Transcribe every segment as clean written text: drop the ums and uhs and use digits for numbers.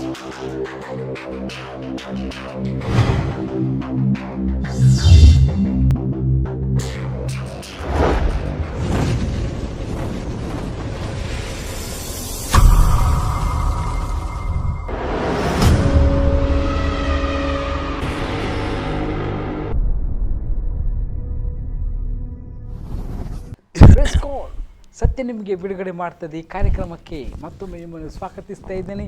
ಸತ್ಯ ನಿಮಗೆ ಬಿಡುಗಡೆ ಮಾಡ್ತದೆ. ಈ ಕಾರ್ಯಕ್ರಮಕ್ಕೆ ಮತ್ತೊಮ್ಮೆ ನಿಮ್ಮನ್ನು ಸ್ವಾಗತಿಸ್ತಾ ಇದ್ದೇನೆ.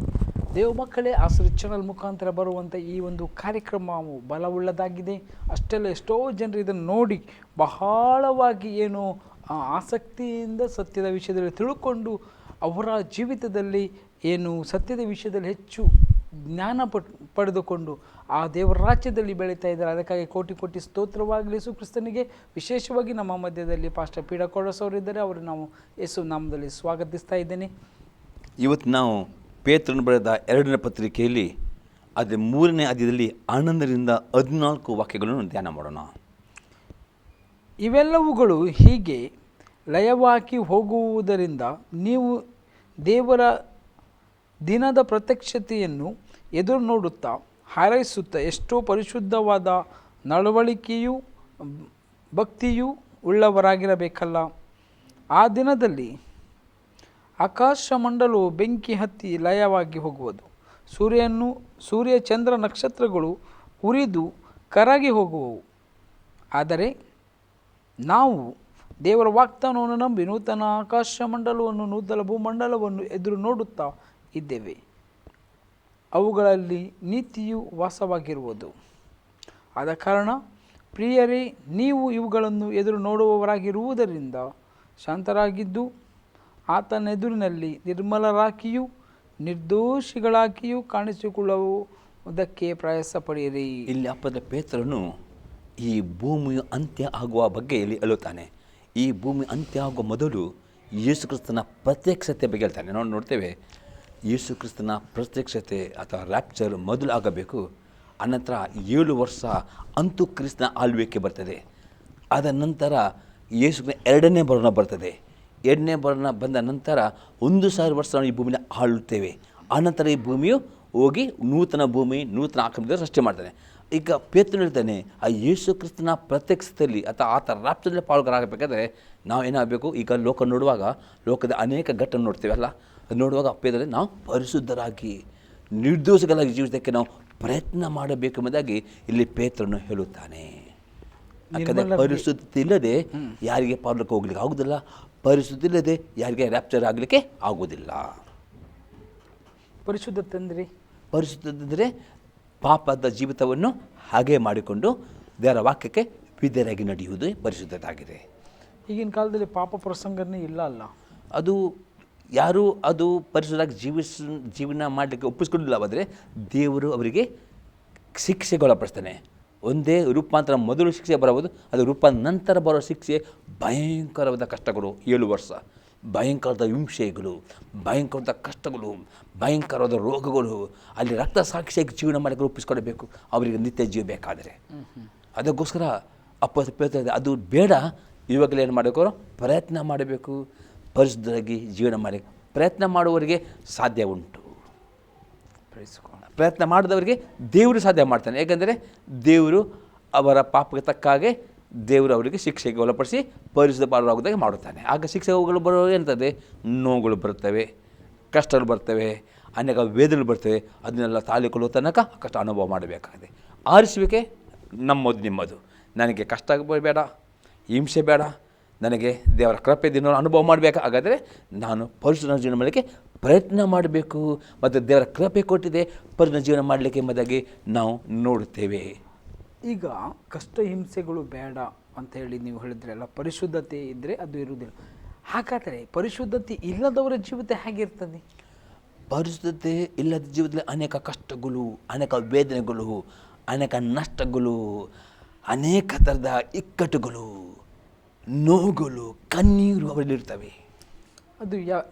ದೇವ ಮಕ್ಕಳೇ, ಆಸರು ಚಾನಲ್ ಮುಖಾಂತರ ಬರುವಂಥ ಈ ಒಂದು ಕಾರ್ಯಕ್ರಮವು ಬಲವುಳ್ಳದಾಗಿದೆ. ಅಷ್ಟೆಲ್ಲ ಎಷ್ಟೋ ಜನರು ಇದನ್ನು ನೋಡಿ ಬಹಳವಾಗಿ ಏನು ಆಸಕ್ತಿಯಿಂದ ಸತ್ಯದ ವಿಷಯದಲ್ಲಿ ತಿಳ್ಕೊಂಡು ಅವರ ಜೀವಿತದಲ್ಲಿ ಏನು ಸತ್ಯದ ವಿಷಯದಲ್ಲಿ ಹೆಚ್ಚು ಜ್ಞಾನ ಪಡೆದುಕೊಂಡು ಆ ದೇವರ ರಾಜ್ಯದಲ್ಲಿ ಬೆಳೀತಾ ಇದ್ದಾರೆ. ಅದಕ್ಕಾಗಿ ಕೋಟಿ ಕೋಟಿ ಸ್ತೋತ್ರವಾಗಲಿ ಯೇಸು ಕ್ರಿಸ್ತನಿಗೆ. ವಿಶೇಷವಾಗಿ ನಮ್ಮ ಮಧ್ಯದಲ್ಲಿ ಪಾಸ್ಟರ್ ಪೀಡ ಕೊಡಸ್ ಅವರಿದ್ದಾರೆ. ಅವರು ನಾವು ಯೇಸು ನಾಮದಲ್ಲಿ ಸ್ವಾಗತಿಸ್ತಾ ಇದ್ದೇನೆ. ಇವತ್ತು ನಾವು ಪೇತ್ರನು ಬರೆದ 2ನೇ ಪತ್ರಿಕೆಯಲ್ಲಿ ಅದೇ 3ನೇ ಅಧ್ಯಾಯದಲ್ಲಿ 11ರಿಂದ 14 ವಾಕ್ಯಗಳನ್ನು ಧ್ಯಾನ ಮಾಡೋಣ. ಇವೆಲ್ಲವುಗಳು ಹೀಗೆ ಲಯವಾಗಿ ಹೋಗುವುದರಿಂದ ನೀವು ದೇವರ ದಿನದ ಪ್ರತ್ಯಕ್ಷತೆಯನ್ನು ಎದುರು ನೋಡುತ್ತಾ ಹಾರೈಸುತ್ತಾ ಎಷ್ಟೋ ಪರಿಶುದ್ಧವಾದ ನಡವಳಿಕೆಯೂ ಭಕ್ತಿಯೂ ಉಳ್ಳವರಾಗಿರಬೇಕಲ್ಲ. ಆ ದಿನದಲ್ಲಿ ಆಕಾಶಮಂಡಲವು ಬೆಂಕಿ ಹತ್ತಿ ಲಯವಾಗಿ ಹೋಗುವುದು, ಸೂರ್ಯ ಚಂದ್ರ ನಕ್ಷತ್ರಗಳು ಉರಿದು ಕರಗಿ ಹೋಗುವವು. ಆದರೆ ನಾವು ದೇವರ ವಾಗ್ದಾನವನ್ನು ನಂಬಿ ನೂತನ ಆಕಾಶಮಂಡಲವನ್ನು ನೂತನ ಭೂಮಂಡಲವನ್ನು ಎದುರು ನೋಡುತ್ತಾ ಇದ್ದೇವೆ. ಅವುಗಳಲ್ಲಿ ನೀತಿಯು ವಾಸವಾಗಿರುವುದು. ಆದ ಕಾರಣ ಪ್ರಿಯರೇ, ನೀವು ಇವುಗಳನ್ನು ಎದುರು ನೋಡುವವರಾಗಿರುವುದರಿಂದ ಶಾಂತರಾಗಿದ್ದು ಆತನ ಎದುರಿನಲ್ಲಿ ನಿರ್ಮಲರಾಗಿಯೂ ನಿರ್ದೋಷಿಗಳಾಗಿಯೂ ಕಾಣಿಸಿಕೊಳ್ಳುವುದಕ್ಕೆ ಪ್ರಯಾಸ ಪಡೆಯಿರಿ. ಇಲ್ಲಿ ಅಪ್ಪದ ಪೇತ್ರನು ಈ ಭೂಮಿಯು ಅಂತ್ಯ ಆಗುವ ಬಗ್ಗೆ ಇಲ್ಲಿ ಹೇಳುತ್ತಾನೆ. ಈ ಭೂಮಿ ಅಂತ್ಯ ಆಗುವ ಮೊದಲು ಯೇಸು ಕ್ರಿಸ್ತನ ಪ್ರತ್ಯಕ್ಷತೆ ಬಗ್ಗೆ ಹೇಳ್ತಾನೆ. ನಾವು ನೋಡ್ತೇವೆ, ಯೇಸು ಕ್ರಿಸ್ತನ ಪ್ರತ್ಯಕ್ಷತೆ ಅಥವಾ ರ್ಯಾಪ್ಚರ್ ಮೊದಲು ಆಗಬೇಕು. ಅನಂತರ 7 ವರ್ಷ ಅಂತೂ ಕ್ರಿಸ್ತನ ಆಳ್ವಿಕೆ ಬರ್ತದೆ. ಅದ ನಂತರ ಯೇಸುವಿನ 2ನೇ ಬರೋಣ ಬರ್ತದೆ. 2ನೇ ಬರೋಣ ಬಂದ ನಂತರ 1000 ವರ್ಷ ನಾವು ಈ ಭೂಮಿನ ಆಳುತ್ತೇವೆ. ಆನಂತರ ಈ ಭೂಮಿಯು ಹೋಗಿ ನೂತನ ಭೂಮಿ ನೂತನ ಆಕ್ರಮಣದಲ್ಲಿ ಸೃಷ್ಟಿ ಮಾಡ್ತಾನೆ. ಈಗ ಪೇತ್ರನು ಹೇಳ್ತಾನೆ, ಆ ಯೇಸು ಕ್ರಿಸ್ತನ ಪ್ರತ್ಯಕ್ಷತೆಯಲ್ಲಿ ಅಥವಾ ಆತ ರ್ಯಾಪ್ಚರ್ನಲ್ಲಿ ಪಾಲ್ಗೊಳ್ಳಾಗಬೇಕಾದ್ರೆ ನಾವು ಏನಾಗಬೇಕು? ಈಗ ಲೋಕ ನೋಡುವಾಗ ಲೋಕದ ಅನೇಕ ಘಟನೆ ನೋಡ್ತೇವಲ್ಲ, ಅದು ನೋಡುವಾಗ ಪೇತ್ರದಲ್ಲಿ ನಾವು ಪರಿಶುದ್ಧರಾಗಿ ನಿರ್ದೋಷಗಳಾಗಿ ಜೀವಿಸೋದಕ್ಕೆ ನಾವು ಪ್ರಯತ್ನ ಮಾಡಬೇಕು ಎಂಬುದಾಗಿ ಇಲ್ಲಿ ಪೇತ್ರನು ಹೇಳುತ್ತಾನೆ. ಯಾಕಂದರೆ ಪರಿಶುದ್ಧತೆ ಇಲ್ಲದೆ ಯಾರಿಗೆ ಪಾಲಕ್ಕೆ ಹೋಗ್ಲಿಕ್ಕೆ ಆಗುವುದಿಲ್ಲ, ಪರಿಶುದ್ಧತೆ ಇಲ್ಲದೆ ಯಾರಿಗೆ ರ್ಯಾಪ್ಚರ್ ಆಗಲಿಕ್ಕೆ ಆಗುವುದಿಲ್ಲ. ಪರಿಶುದ್ಧತೆ ಅಂದರೆ ಪಾಪದ ಜೀವಿತವನ್ನು ಹಾಗೆ ಮಾಡಿಕೊಂಡು ದೇವರ ವಾಕ್ಯಕ್ಕೆ ವಿಧೇಯರಾಗಿ ನಡೆಯುವುದು ಪರಿಶುದ್ಧತೆ ಆಗಿದೆ. ಈಗಿನ ಕಾಲದಲ್ಲಿ ಪಾಪ ಪ್ರಸಂಗನೇ ಇಲ್ಲ ಅಲ್ಲ. ಅದು ಯಾರು ಅದು ಪರಿಶುದ್ಧವಾಗಿ ಜೀವನ ಮಾಡಲಿಕ್ಕೆ ಒಪ್ಪಿಸ್ಕೊಂಡಿಲ್ಲವಾದರೆ ದೇವರು ಅವರಿಗೆ ಶಿಕ್ಷೆಗೊಳಪಡಿಸ್ತಾನೆ. ಒಂದೇ ರೂಪಾಂತರ ಮೊದಲು ಶಿಕ್ಷೆ ಬರಬಹುದು, ಅದು ರೂಪಾಂತರ ನಂತರ ಬರೋ ಶಿಕ್ಷೆ ಭಯಂಕರವಾದ ಕಷ್ಟಗಳು. 7 ವರ್ಷ ಭಯಂಕರವಾದ ಹಿಂಸೆಗಳು, ಭಯಂಕರವಾದ ಕಷ್ಟಗಳು, ಭಯಂಕರವಾದ ರೋಗಗಳು. ಅಲ್ಲಿ ರಕ್ತ ಸಾಕ್ಷಿಯಾಗಿ ಜೀವನ ಮಾಡಕ್ಕೆ ಒಪ್ಪಿಸ್ಕೊಳ್ಬೇಕು ಅವರಿಗೆ ನಿತ್ಯ ಜೀವ ಬೇಕಾದರೆ. ಅದಕ್ಕೋಸ್ಕರ ಅದು ಬೇಡ. ಇವಾಗಲೇ ಏನು ಮಾಡಬೇಕು? ಪ್ರಯತ್ನ ಮಾಡಬೇಕು. ಪರಿಶುದ್ಧರಾಗಿ ಜೀವನ ಮಾಡಿ ಪ್ರಯತ್ನ ಮಾಡುವವರಿಗೆ ಸಾಧ್ಯ ಉಂಟು. ಪ್ರಯತ್ನ ಮಾಡಿದವರಿಗೆ ದೇವರು ಸಾಧ್ಯ ಮಾಡ್ತಾನೆ. ಏಕೆಂದರೆ ದೇವರು ಅವರ ಪಾಪಕ್ಕೆ ತಕ್ಕ ಹಾಗೆ ದೇವರು ಅವರಿಗೆ ಶಿಕ್ಷೆಗೆ ಒಳಪಡಿಸಿ ಪರಿಶುದ್ಧ ಪಾಲರಾಗುವುದಾಗಿ ಮಾಡುತ್ತಾನೆ. ಆಗ ಶಿಕ್ಷೆಗಳು ಬರೋ ಎಂಥದ್ದೇ ನೋವುಗಳು ಬರ್ತವೆ, ಕಷ್ಟಗಳು ಬರ್ತವೆ, ಅನೇಕ ವೇದನೆಗಳು ಬರ್ತವೆ. ಅದನ್ನೆಲ್ಲ ತಾಳಿಕೊಳ್ಳುವ ತನಕ ಕಷ್ಟ ಅನುಭವ ಮಾಡಬೇಕಾಗಿದೆ. ಆರಿಸುವಿಕೆ ನಮ್ಮದು ನಿಮ್ಮದು. ನನಗೆ ಕಷ್ಟ ಬೇಡ, ಹಿಂಸೆ ಬೇಡ, ನನಗೆ ದೇವರ ಕೃಪೆ ದಿನ ಅನುಭವ ಮಾಡಬೇಕು. ಹಾಗಾದರೆ ನಾನು ಪರಿಶುದ್ಧ ಜೀವನ ಮಾಡಲಿಕ್ಕೆ ಪ್ರಯತ್ನ ಮಾಡಬೇಕು. ಮತ್ತು ದೇವರ ಕೃಪೆ ಕೊಟ್ಟಿದೆ ಪರಿಶುದ್ಧ ಜೀವನ ಮಾಡಲಿಕ್ಕೆ ಎಂಬುದಾಗಿ ನಾವು ನೋಡುತ್ತೇವೆ. ಈಗ ಕಷ್ಟ ಹಿಂಸೆಗಳು ಬೇಡ ಅಂತ ಹೇಳಿ ನೀವು ಹೇಳಿದ್ರಲ್ಲ, ಪರಿಶುದ್ಧತೆ ಇದ್ದರೆ ಅದು ಇರುವುದಿಲ್ಲ. ಹಾಗಾದರೆ ಪರಿಶುದ್ಧತೆ ಇಲ್ಲದವರ ಜೀವಿತ ಹೇಗಿರ್ತದೆ? ಪರಿಶುದ್ಧತೆ ಇಲ್ಲದ ಜೀವಿತದಲ್ಲಿ ಅನೇಕ ಕಷ್ಟಗಳು, ಅನೇಕ ವೇದನೆಗಳು, ಅನೇಕ ನಷ್ಟಗಳು, ಅನೇಕ ಥರದ ಇಕ್ಕಟ್ಟುಗಳು, ನೋವುಗಳು, ಕಣ್ಣೀರು ಅವರಲ್ಲಿರ್ತವೆ. ಅದು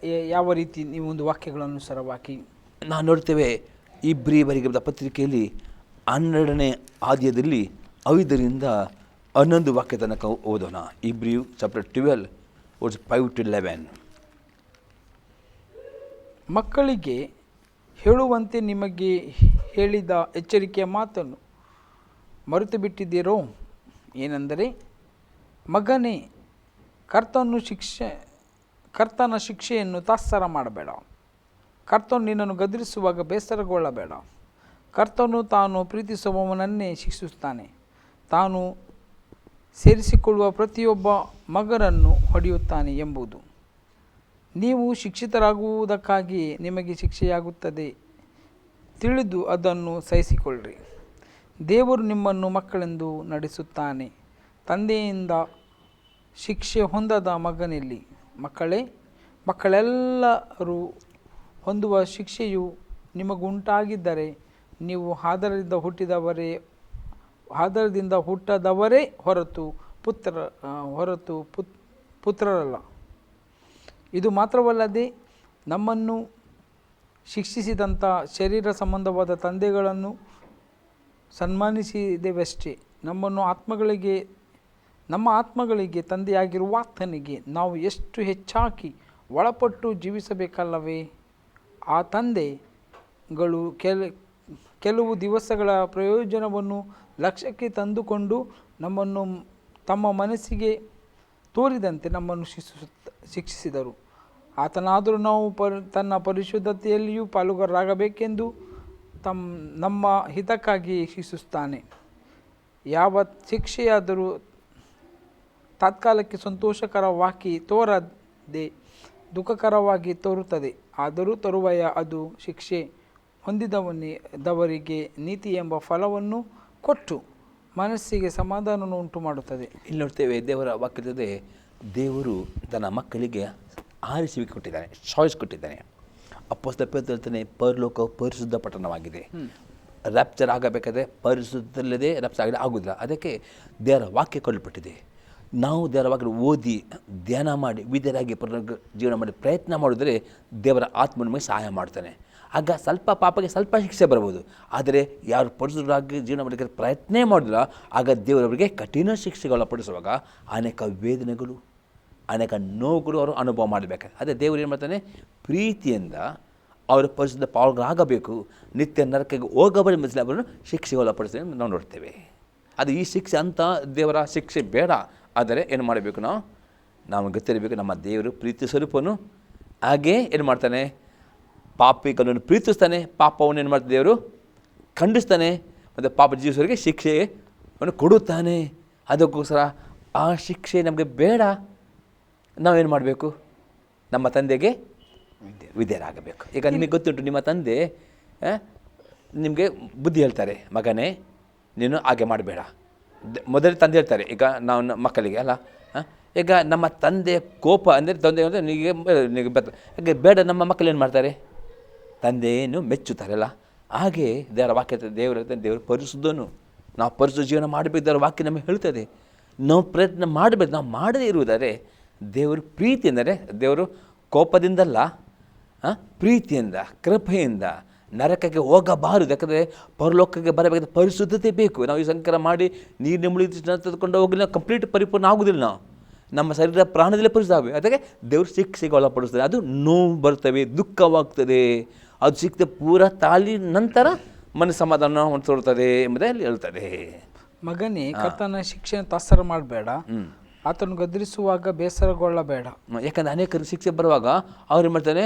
ಯಾವ ರೀತಿ? ನೀವು ಒಂದು ವಾಕ್ಯಗಳನ್ನು ಅನುಸಾರವಾಗಿ ನಾವು ನೋಡ್ತೇವೆ. ಇಬ್ರಿಯವರಿಗೆ ಬರೆದ ಪತ್ರಿಕೆಯಲ್ಲಿ 12ನೇ ಅಧ್ಯಾಯದಲ್ಲಿ 5ರಿಂದ 11 ವಾಕ್ಯ ತನಕ ಓದೋಣ. ಇಬ್ರಿಯು ಚಾಪ್ಟರ್ 12 verse 5 to 11. ಮಕ್ಕಳಿಗೆ ಹೇಳುವಂತೆ ನಿಮಗೆ ಹೇಳಿದ ಎಚ್ಚರಿಕೆಯ ಮಾತನ್ನು ಮರೆತು ಬಿಟ್ಟಿದ್ದೀರೋ? ಏನೆಂದರೆ, ಮಗನೇ, ಕರ್ತನ ಶಿಕ್ಷೆಯನ್ನು ತಾತ್ಸಾರ ಮಾಡಬೇಡ. ಕರ್ತನು ನಿನ್ನನ್ನು ಗದರಿಸುವಾಗ ಬೇಸರಗೊಳ್ಳಬೇಡ. ಕರ್ತನು ತಾನು ಪ್ರೀತಿಸುವವನನ್ನೇ ಶಿಕ್ಷಿಸುತ್ತಾನೆ. ತಾನು ಸೇರಿಸಿಕೊಳ್ಳುವ ಪ್ರತಿಯೊಬ್ಬ ಮಗನನ್ನು ಹೊಡೆಯುತ್ತಾನೆ ಎಂಬುದು. ನೀವು ಶಿಕ್ಷಿತರಾಗುವುದಕ್ಕಾಗಿ ನಿಮಗೆ ಶಿಕ್ಷೆಯಾಗುತ್ತದೆ, ತಿಳಿದು ಅದನ್ನು ಸಹಿಸಿಕೊಳ್ಳ್ರಿ. ದೇವರು ನಿಮ್ಮನ್ನು ಮಕ್ಕಳೆಂದು ನಡೆಸುತ್ತಾನೆ. ತಂದೆಯಿಂದ ಶಿಕ್ಷೆ ಹೊಂದದ ಮಗನೆಲ್ಲಿ? ಮಕ್ಕಳೆಲ್ಲರೂ ಹೊಂದುವ ಶಿಕ್ಷೆಯು ನಿಮಗುಂಟಾಗಿದ್ದರೆ ನೀವು ಆಧಾರದಿಂದ ಹುಟ್ಟದವರೇ ಹೊರತು ಪುತ್ರರಲ್ಲ. ಇದು ಮಾತ್ರವಲ್ಲದೆ ನಮ್ಮನ್ನು ಶಿಕ್ಷಿಸಿದಂಥ ಶರೀರ ಸಂಬಂಧವಾದ ತಂದೆಗಳನ್ನು ಸನ್ಮಾನಿಸಿದೆವಷ್ಟೇ. ನಮ್ಮ ಆತ್ಮಗಳಿಗೆ ತಂದೆಯಾಗಿರುವ ಆತನಿಗೆ ನಾವು ಎಷ್ಟು ಹೆಚ್ಚಾಗಿ ಒಳಪಟ್ಟು ಜೀವಿಸಬೇಕಲ್ಲವೇ? ಆ ತಂದೆಗಳು ಕೆಲವು ದಿವಸಗಳ ಪ್ರಯೋಜನವನ್ನು ಲಕ್ಷ್ಯಕ್ಕೆ ತಂದುಕೊಂಡು ನಮ್ಮನ್ನು ತಮ್ಮ ಮನಸ್ಸಿಗೆ ತೋರಿದಂತೆ ನಮ್ಮನ್ನು ಶಿಕ್ಷಿಸಿದರು. ಆತನಾದರೂ ನಾವು ತನ್ನ ಪರಿಶುದ್ಧತೆಯಲ್ಲಿಯೂ ಪಾಲುಗಾರರಾಗಬೇಕೆಂದು ನಮ್ಮ ಹಿತಕ್ಕಾಗಿ ಶಿಕ್ಷಿಸುತ್ತಾನೆ. ಯಾವ ಶಿಕ್ಷೆಯಾದರೂ ತಾತ್ಕಾಲಕ್ಕೆ ಸಂತೋಷಕರವಾಗಿ ತೋರದೆ ದುಃಖಕರವಾಗಿ ತೋರುತ್ತದೆ. ಆದರೂ ತರುವಾಯ ಅದು ಶಿಕ್ಷೆ ಹೊಂದಿದವರಿಗೆ ನೀತಿ ಎಂಬ ಫಲವನ್ನು ಕೊಟ್ಟು ಮನಸ್ಸಿಗೆ ಸಮಾಧಾನವನ್ನು ಉಂಟು ಮಾಡುತ್ತದೆ. ಇಲ್ಲಿ ನೋಡ್ತೇವೆ, ದೇವರ ವಾಕ್ಯದ ದೇವರು ತನ್ನ ಮಕ್ಕಳಿಗೆ ಆರಿಸುವಿಕೆ ಕೊಟ್ಟಿದ್ದಾನೆ, ಚಾಯ್ಸ್ ಕೊಟ್ಟಿದ್ದಾನೆ. ಅಪೊಸ್ತಲ ಪೇತ್ರ ಹೇಳ್ತಾನೆ, ಪರಲೋಕ ಪರಿಶುದ್ಧ ಪಟ್ಟಣವಾಗಿದೆ. ರ್ಯಾಪ್ಚರ್ ಆಗಬೇಕಾದ್ರೆ ಪರಿಶುದ್ಧದಲ್ಲದೆ ರ್ಯಾಪ್ಚರ್ ಆಗಲಿ ಆಗೋದಿಲ್ಲ. ಅದಕ್ಕೆ ದೇವರ ವಾಕ್ಯ ಕೊಡಲ್ಪಟ್ಟಿದೆ. ನಾವು ದೇವರ ವಾಕ್ಯ ಓದಿ ಧ್ಯಾನ ಮಾಡಿ ವಿಧೇಯರಾಗಿ ಜೀವನ ಮಾಡಿ ಪ್ರಯತ್ನ ಮಾಡಿದರೆ ದೇವರ ಆತ್ಮ ನಮಗೆ ಸಹಾಯ ಮಾಡ್ತಾನೆ. ಆಗ ಸ್ವಲ್ಪ ಪಾಪಕ್ಕೆ ಸ್ವಲ್ಪ ಶಿಕ್ಷೆ ಬರ್ಬೋದು. ಆದರೆ ಯಾರು ಪರಿಶುದ್ಧರಾಗಿ ಜೀವನ ಮಾಡಲಿಕ್ಕೆ ಪ್ರಯತ್ನ ಮಾಡಿಲ್ಲ, ಆಗ ದೇವರವರಿಗೆ ಕಠಿಣ ಶಿಕ್ಷೆಗಳು ಪಡಿಸುವಾಗ ಅನೇಕ ವೇದನೆಗಳು, ಅನೇಕ ನೋವುಗಳು ಅವರು ಅನುಭವ ಮಾಡಬೇಕು. ಅದೇ ದೇವರು ಏನು ಮಾಡ್ತಾನೆ, ಪ್ರೀತಿಯಿಂದ ಅವರು ಪರಿಶುದ್ಧ ಪಾಲ್ಗೊಳ್ಳಾಗಬೇಕು, ನಿತ್ಯ ನರಕಕ್ಕೆ ಹೋಗಬಾರ ಮೆಚ್ಚಲಿ ಅವರನ್ನು ಶಿಕ್ಷೆಗೆ ಒಳಪಡಿಸ್ತೇವೆ ನಾವು ನೋಡ್ತೇವೆ. ಅದು ಈ ಶಿಕ್ಷೆ ಅಂತ ದೇವರ ಶಿಕ್ಷೆ ಬೇಡ. ಆದರೆ ಏನು ಮಾಡಬೇಕು, ನಾವು ಗೊತ್ತಿರಬೇಕು, ನಮ್ಮ ದೇವರು ಪ್ರೀತಿ ಸ್ವರೂಪನು. ಹಾಗೇ ಏನು ಮಾಡ್ತಾನೆ, ಪಾಪಿಗಳನ್ನು ಪ್ರೀತಿಸ್ತಾನೆ, ಪಾಪವನ್ನು ಏನು ಮಾಡ್ತಾನೆ ದೇವರು ಖಂಡಿಸ್ತಾನೆ, ಮತ್ತು ಪಾಪ ಜೀವಿಸೋರಿಗೆ ಶಿಕ್ಷೆಯನ್ನು ಕೊಡುತ್ತಾನೆ. ಅದಕ್ಕೋಸ್ಕರ ಆ ಶಿಕ್ಷೆ ನಮಗೆ ಬೇಡ. ನಾವೇನು ಮಾಡಬೇಕು, ನಮ್ಮ ತಂದೆಗೆ ವಿಧೇಯರಾಗಬೇಕು. ಈಗ ನಿಮಗೆ ಗೊತ್ತುಂಟು, ನಿಮ್ಮ ತಂದೆ ನಿಮಗೆ ಬುದ್ಧಿ ಹೇಳ್ತಾರೆ, ಮಗನೇ ನೀನು ಹಾಗೆ ಮಾಡಬೇಡ. ಮೊದಲೇ ತಂದೆ ಹೇಳ್ತಾರೆ, ಈಗ ನಾವು ಮಕ್ಕಳಿಗೆ ಅಲ್ಲ, ಈಗ ನಮ್ಮ ತಂದೆ ಕೋಪ ಅಂದರೆ ತಂದೆ ಅಂದರೆ ನಿಮಗೆ ಹಾಗೆ ಬೇಡ. ನಮ್ಮ ಮಕ್ಕಳು ಏನು ಮಾಡ್ತಾರೆ, ತಂದೆಯನ್ನು ಮೆಚ್ಚುತ್ತಾರಲ್ಲ. ಹಾಗೆ ದೇವರ ವಾಕ್ಯ ದೇವರು ಪರಿಶುದ್ಧನು. ನಾವು ಪರಿಶುದ್ಧ ಜೀವನ ಮಾಡಬೇಕು, ದೇವರ ವಾಕ್ಯ ನಮಗೆ ಹೇಳ್ತದೆ. ನಾವು ಪ್ರಯತ್ನ ಮಾಡಬೇಕು. ನಾವು ಮಾಡದೇ ಇರುವುದಾದರೆ ದೇವರು ಪ್ರೀತಿ ಎಂದರೆ ದೇವರು ಕೋಪದಿಂದಲ್ಲ, ಪ್ರೀತಿಯಿಂದ ಕೃಪೆಯಿಂದ ನರಕಕ್ಕೆ ಹೋಗಬಾರದು. ಯಾಕಂದರೆ ಪರಲೋಕಕ್ಕೆ ಬರಬೇಕಾದ ಪರಿಶುದ್ಧತೆ ಬೇಕು. ನಾವು ಈ ಸಂಕರ ಮಾಡಿ ನೀರಿನ ಮುಳುಗಿ ತೆಗೆದುಕೊಂಡು ಹೋಗಲಿ, ನಾವು ಕಂಪ್ಲೀಟ್ ಪರಿಪೂರ್ಣ ಆಗೋದಿಲ್ಲ. ನಾವು ನಮ್ಮ ಶರೀರ ಪ್ರಾಣದಲ್ಲೇ ಪರಿಶುದ್ಧ ಆಗಬೇಕು. ಅದಕ್ಕೆ ದೇವರು ಶಿಕ್ಷೆಗೆ ಒಳಪಡಿಸ್ತದೆ. ಅದು ನೋವು ಬರ್ತವೆ, ದುಃಖವಾಗ್ತದೆ. ಅದು ಸಿಕ್ಕಿದ ಪೂರ ತಾಳಿ ನಂತರ ಮನ ಸಮಾಧಾನ ತೋರ್ತದೆ ಎಂಬುದಾಗಿ ಹೇಳ್ತದೆ. ಮಗನೇ, ಕರ್ತನ ಶಿಕ್ಷೆಯನ್ನು ತಾತ್ಸಾರ ಮಾಡಬೇಡ. ಆತನು ಗದರಿಸುವಾಗ ಬೇಸರಗೊಳ್ಳಬೇಡ. ಯಾಕಂದರೆ ಅನೇಕರು ಶಿಕ್ಷೆ ಬರುವಾಗ ಅವ್ರು ಏನು ಮಾಡ್ತಾರೆ,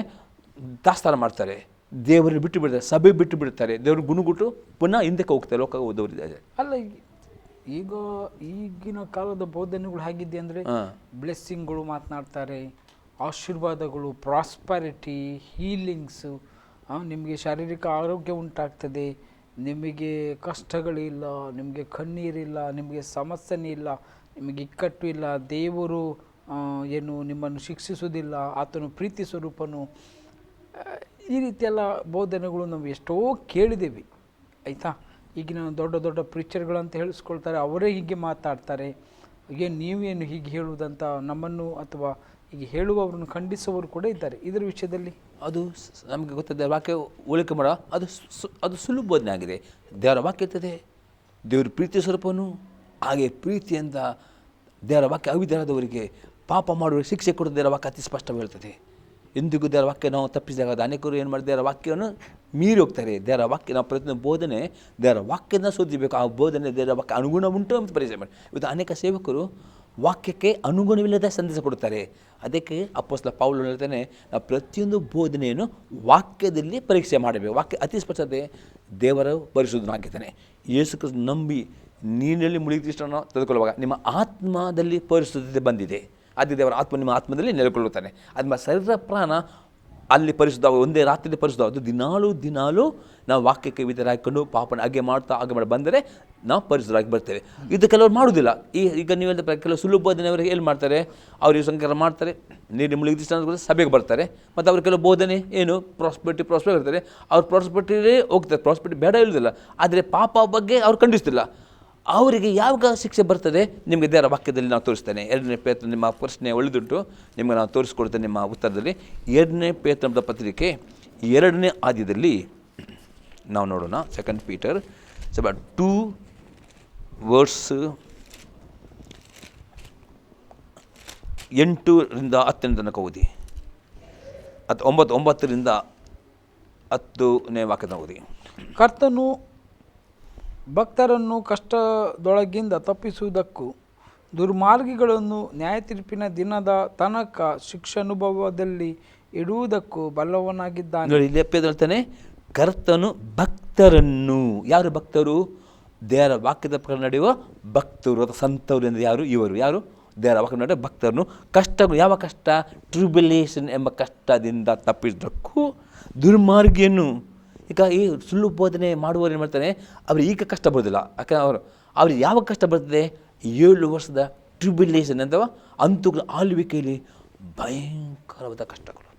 ತಾತ್ಸಾರ ಮಾಡ್ತಾರೆ, ದೇವರನ್ನು ಬಿಟ್ಟು ಬಿಡ್ತಾರೆ, ಸಭೆ ಬಿಟ್ಟು ಬಿಡ್ತಾರೆ, ದೇವರು ಗುಣಗುಟ್ಟು ಪುನಃ ಹಿಂದಕ್ಕೆ ಹೋಗ್ತಾರೆ, ಲೋಕ ಓದೋರಿದ್ದಾರೆ. ಅಲ್ಲ, ಈಗಿನ ಕಾಲದ ಬೋಧನೆಗಳು ಹೇಗಿದೆ ಅಂದರೆ, ಬ್ಲೆಸ್ಸಿಂಗ್ಗಳು ಮಾತನಾಡ್ತಾರೆ, ಆಶೀರ್ವಾದಗಳು, ಪ್ರಾಸ್ಪರಿಟಿ, ಹೀಲಿಂಗ್ಸು, ನಿಮಗೆ ಶಾರೀರಿಕ ಆರೋಗ್ಯ ಉಂಟಾಗ್ತದೆ, ನಿಮಗೆ ಕಷ್ಟಗಳಿಲ್ಲ, ನಿಮಗೆ ಕಣ್ಣೀರಿಲ್ಲ, ನಿಮಗೆ ಸಮಸ್ಯೆನೇ ಇಲ್ಲ, ನಿಮಗೆ ಇಕ್ಕಟ್ಟು ಇಲ್ಲ, ದೇವರು ಏನು ನಿಮ್ಮನ್ನು ಶಿಕ್ಷಿಸುವುದಿಲ್ಲ, ಆತನು ಪ್ರೀತಿ ಸ್ವರೂಪನು. ಈ ರೀತಿಯೆಲ್ಲ ಬೋಧನೆಗಳು ನಾವು ಎಷ್ಟೋ ಕೇಳಿದ್ದೇವೆ, ಆಯಿತಾ. ಈಗಿನ ದೊಡ್ಡ ದೊಡ್ಡ ಪ್ರೀಚರ್ಗಳು ಅಂತ ಹೇಳಿಸ್ಕೊಳ್ತಾರೆ, ಅವರೇ ಹೀಗೆ ಮಾತಾಡ್ತಾರೆ. ಏನು ನೀವೇನು ಹೀಗೆ ಹೇಳುವುದಂತ ನಮ್ಮನ್ನು ಅಥವಾ ಹೀಗೆ ಹೇಳುವವರನ್ನು ಖಂಡಿಸುವವರು ಕೂಡ ಇದ್ದಾರೆ. ಇದರ ವಿಷಯದಲ್ಲಿ ಅದು ನಮಗೆ ಗೊತ್ತದೆ, ವಾಕ್ಯ ಹೋಲಿಕೆ ಮಾಡೋ ಅದು ಸುಲಭ ಬೋಧನೆ ಆಗಿದೆ. ದೇವರ ವಾಕ್ಯ ಇರ್ತದೆ, ದೇವರು ಪ್ರೀತಿ ಸ್ವರೂಪನು. ಹಾಗೆ ಪ್ರೀತಿಯಿಂದ ದೇವರ ವಾಕ್ಯ ಅವಿಧರಾದವರಿಗೆ, ಪಾಪ ಮಾಡುವ ಶಿಕ್ಷೆ ಕೊಡೋದು ದೇವರ ವಾಕ್ಯ ಅತಿ ಸ್ಪಷ್ಟವಾಗಿ ಹೇಳ್ತದೆ. ಎಂದಿಗೂ ದೇವರ ವಾಕ್ಯ ನಾವು ತಪ್ಪಿಸಿದಾಗ ಅನೇಕರು ಏನು ಮಾಡಿ ದೇವರ ವಾಕ್ಯವನ್ನು ಮೀರಿ ಹೋಗ್ತಾರೆ. ದೇವರ ವಾಕ್ಯ ನಾವು ಪ್ರತಿಯೊಂದು ಬೋಧನೆ ದೇವರ ವಾಕ್ಯನ ಶೋಧಿಸಬೇಕು. ಆ ಬೋಧನೆ ದೇವರ ವಾಕ್ಯ ಅನುಗುಣ ಉಂಟು ಅಂತ ಪರಿಚಯ ಮಾಡಿ. ಇವತ್ತು ಅನೇಕ ಸೇವಕರು ವಾಕ್ಯಕ್ಕೆ ಅನುಗುಣವಿಲ್ಲದ ಸಂದೇಶ ಕೊಡುತ್ತಾರೆ. ಅದಕ್ಕೆ ಅಪೊಸ್ತಲ ಪೌಲನು ಹೇಳ್ತಾನೆ, ನಾವು ಪ್ರತಿಯೊಂದು ಬೋಧನೆಯನ್ನು ವಾಕ್ಯದಲ್ಲಿ ಪರೀಕ್ಷೆ ಮಾಡಬೇಕು. ವಾಕ್ಯ ಅತಿ ಸ್ಪಷ್ಟತೆ ದೇವರ ಪರಿಶುದ್ಧನಾಗಿದ್ದಾನೆ. ಯೇಸು ಕ್ರಿಸ್ತ ನಂಬಿ ನೀರಿನಲ್ಲಿ ಮುಳುಗಿದಷ್ಟನ್ನು ತೆಗೆದುಕೊಳ್ಳುವಾಗ ನಿಮ್ಮ ಆತ್ಮದಲ್ಲಿ ಪರಿಶುದ್ಧತೆ ಬಂದಿದೆ. ಅದು ದೇವರ ಆತ್ಮ ನಿಮ್ಮ ಆತ್ಮದಲ್ಲಿ ನೆಲೆಗೊಳ್ಳುತ್ತಾನೆ. ಅದು ನಿಮ್ಮ ಶರೀರ ಪ್ರಾಣ ಅಲ್ಲಿ ಪರಿಶುದ್ಧ ಒಂದೇ ರಾತ್ರಿ ಪರಿಶುದ್ಧ. ಅದು ದಿನಾಲೂ ನಾವು ವಾಕ್ಯಕ್ಕೆ ವಿಧರಾಗಿಕೊಂಡು ಪಾಪನ ಹಾಗೆ ಮಾಡಿ ಬಂದರೆ ನಾವು ಪರಿಶುದ್ಧರಾಗಿ ಬರ್ತೇವೆ. ಇದು ಕೆಲವರು ಮಾಡುವುದಿಲ್ಲ. ಈಗ ನೀವು ಹೇಳಿದ ಕೆಲವು ಸುಳ್ಳು ಬೋಧನೆಯವರಿಗೆ ಏನು ಮಾಡ್ತಾರೆ, ಅವರು ಸಂಕರ ಮಾಡ್ತಾರೆ, ನೀರು ಮುಳುಗಿದ ಸಭೆಗೆ ಬರ್ತಾರೆ. ಮತ್ತು ಅವ್ರ ಕೆಲವು ಬೋಧನೆ ಏನು ಪ್ರಾಸ್ಪೆರಿಟಿ ಇರ್ತಾರೆ. ಅವ್ರು ಪ್ರಾಸ್ಪೆರಿಟಿಯೇ ಹೋಗ್ತಾರೆ, ಪ್ರಾಸ್ಪೆರಿಟಿ ಬೇಡ ಇಲ್ಲದಿಲ್ಲ. ಆದರೆ ಪಾಪ ಬಗ್ಗೆ ಅವ್ರು ಖಂಡಿಸ್ತಿಲ್ಲ. ಅವರಿಗೆ ಯಾವಾಗ ಶಿಕ್ಷೆ ಬರ್ತದೆ ನಿಮಗೆ ದೇವರ ವಾಕ್ಯದಲ್ಲಿ ನಾವು ತೋರಿಸ್ತೇನೆ. 2ನೇ ಪೇತ್ರ, ನಿಮ್ಮ ಪ್ರಶ್ನೆ ಒಳ್ಳೆದುಂಟು, ನಿಮಗೆ ನಾವು ತೋರಿಸ್ಕೊಡ್ತೇನೆ ನಿಮ್ಮ ಉತ್ತರದಲ್ಲಿ. 2ನೇ ಪೇತ್ರನ ಪತ್ರಿಕೆ 2ನೇ ಆದ್ಯದಲ್ಲಿ ನಾವು ನೋಡೋಣ. 2 Peter 2 verse 8ರಿಂದ 10 ತನಕ ಓದಿ. 9ರಿಂದ 10ನೇ ವಾಕ್ಯದ ಓದಿ. ಕರ್ತನು ಭಕ್ತರನ್ನು ಕಷ್ಟದೊಳಗಿಂದ ತಪ್ಪಿಸುವುದಕ್ಕೂ ದುರ್ಮಾರ್ಗಿಗಳನ್ನು ನ್ಯಾಯತೀರ್ಪಿನ ದಿನದ ತನಕ ಶಿಕ್ಷಾನುಭವದಲ್ಲಿ ಇಡುವುದಕ್ಕೂ ಬಲ್ಲವನಾಗಿದ್ದಾನೆ. ನೋಡಿ, ಇಲ್ಲಿ ಹೇಳ್ತಾನೆ, ಕರ್ತನು ಭಕ್ತರನ್ನು. ಯಾರು ಭಕ್ತರು? ದೇವರ ವಾಕ್ಯದ ಪ್ರಕಾರ ನಡೆಯುವ ಭಕ್ತರು ಅಥವಾ ಸಂತವರು ಎಂದು ಯಾರು ದೇವರ ವಾಕ್ಯ ನಡೆಯುವ ಭಕ್ತರನ್ನು ಕಷ್ಟಗಳು. ಯಾವ ಕಷ್ಟ? ಟ್ರಿಬ್ಯುಲೇಷನ್ ಎಂಬ ಕಷ್ಟದಿಂದ ತಪ್ಪಿಸುವುದಕ್ಕೂ ದುರ್ಮಾರ್ಗಿಯನ್ನು. ಈಗ ಈ ಸುಳ್ಳು ಬೋಧನೆ ಮಾಡುವವರು ಏನು ಮಾಡ್ತಾನೆ, ಅವ್ರಿಗೆ ಈಗ ಕಷ್ಟ ಬರೋದಿಲ್ಲ. ಯಾಕಂದ್ರೆ ಅವ್ರಿಗೆ ಯಾವ ಕಷ್ಟ ಬರ್ತದೆ? 7 ವರ್ಷದ ಟ್ರಿಬ್ಯುಲೇಷನ್ ಅಥವಾ ಅಂತುಗಳ ಆಳ್ವಿಕೆಯಲ್ಲಿ ಭಯಂಕರವಾದ ಕಷ್ಟಗಳು,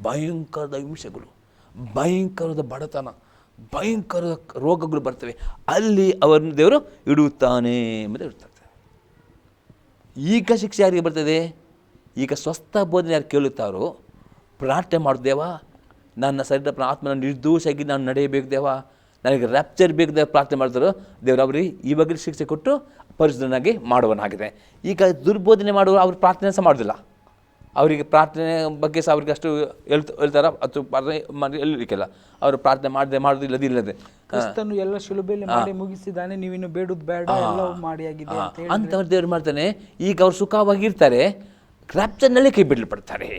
ಭಯಂಕರದ ಹಿಂಸೆಗಳು, ಭಯಂಕರವಾದ ಬಡತನ, ಭಯಂಕರ ರೋಗಗಳು ಬರ್ತವೆ. ಅಲ್ಲಿ ಅವರನ್ನು ದೇವರು ಇಡುತ್ತಾನೆ ಎಂಬುದು ಇರ್ತಾರೆ. ಈಗ ಶಿಕ್ಷೆ ಯಾರಿಗೆ ಬರ್ತದೆ? ಈಗ ಸ್ವಸ್ಥ ಬೋಧನೆ ಯಾರು ಕೇಳುತ್ತಾರೋ, ಪ್ರಾರ್ಥನೆ ಮಾಡುತ್ತೇವಾ, ನನ್ನ ಶರೀರ ಆತ್ಮನ ನಿರ್ದೋಷಾಗಿ ನಾನು ನಡೆಯಬೇಕು ದೇವ, ನನಗೆ ರ್ಯಾಪ್ಚರ್ ಬೇಕು ದೇವ ಪ್ರಾರ್ಥನೆ ಮಾಡ್ತಾರೋ, ದೇವರು ಅವ್ರಿಗೆ ಇವಾಗ ಶಿಕ್ಷೆ ಕೊಟ್ಟು ಪರಿಶುದ್ಧನಾಗಿ ಮಾಡುವನಾಗಿದೆ. ಈಗ ದುರ್ಬೋಧನೆ ಮಾಡುವ ಅವರು ಪ್ರಾರ್ಥನೆ ಸಹ ಮಾಡೋದಿಲ್ಲ. ಅವರಿಗೆ ಪ್ರಾರ್ಥನೆ ಬಗ್ಗೆ ಸಹ ಅವ್ರಿಗೆ ಅಷ್ಟು ಹೇಳ್ತಾರ, ಅದು ಪ್ರಾರ್ಥನೆ ಮಾಡಿ ಹೇಳಲಿಕ್ಕೆಲ್ಲ. ಅವರು ಪ್ರಾರ್ಥನೆ ಮಾಡೋದಿಲ್ಲದೆ ಕ್ರಿಸ್ತನು ಎಲ್ಲ ಶಿಲುಬೆಯಲ್ಲಿ ಮಾಡಿ ಮುಗಿಸಿದ್ದಾನೆ, ನೀವಿನ್ನು ಬೇಡುದು ಬೇಡ, ಎಲ್ಲವೂ ಮಾಡಿ ಆಗಿದೆ ಅಂತವ್ರು ದೇವರು ಮಾಡ್ತಾನೆ. ಈಗ ಅವ್ರು ಸುಖವಾಗಿರ್ತಾರೆ, ರ್ಯಾಪ್ಚರ್ನಲ್ಲಿ ಕೈ ಬಿಡಲ್ಪಡ್ತಾರೆ.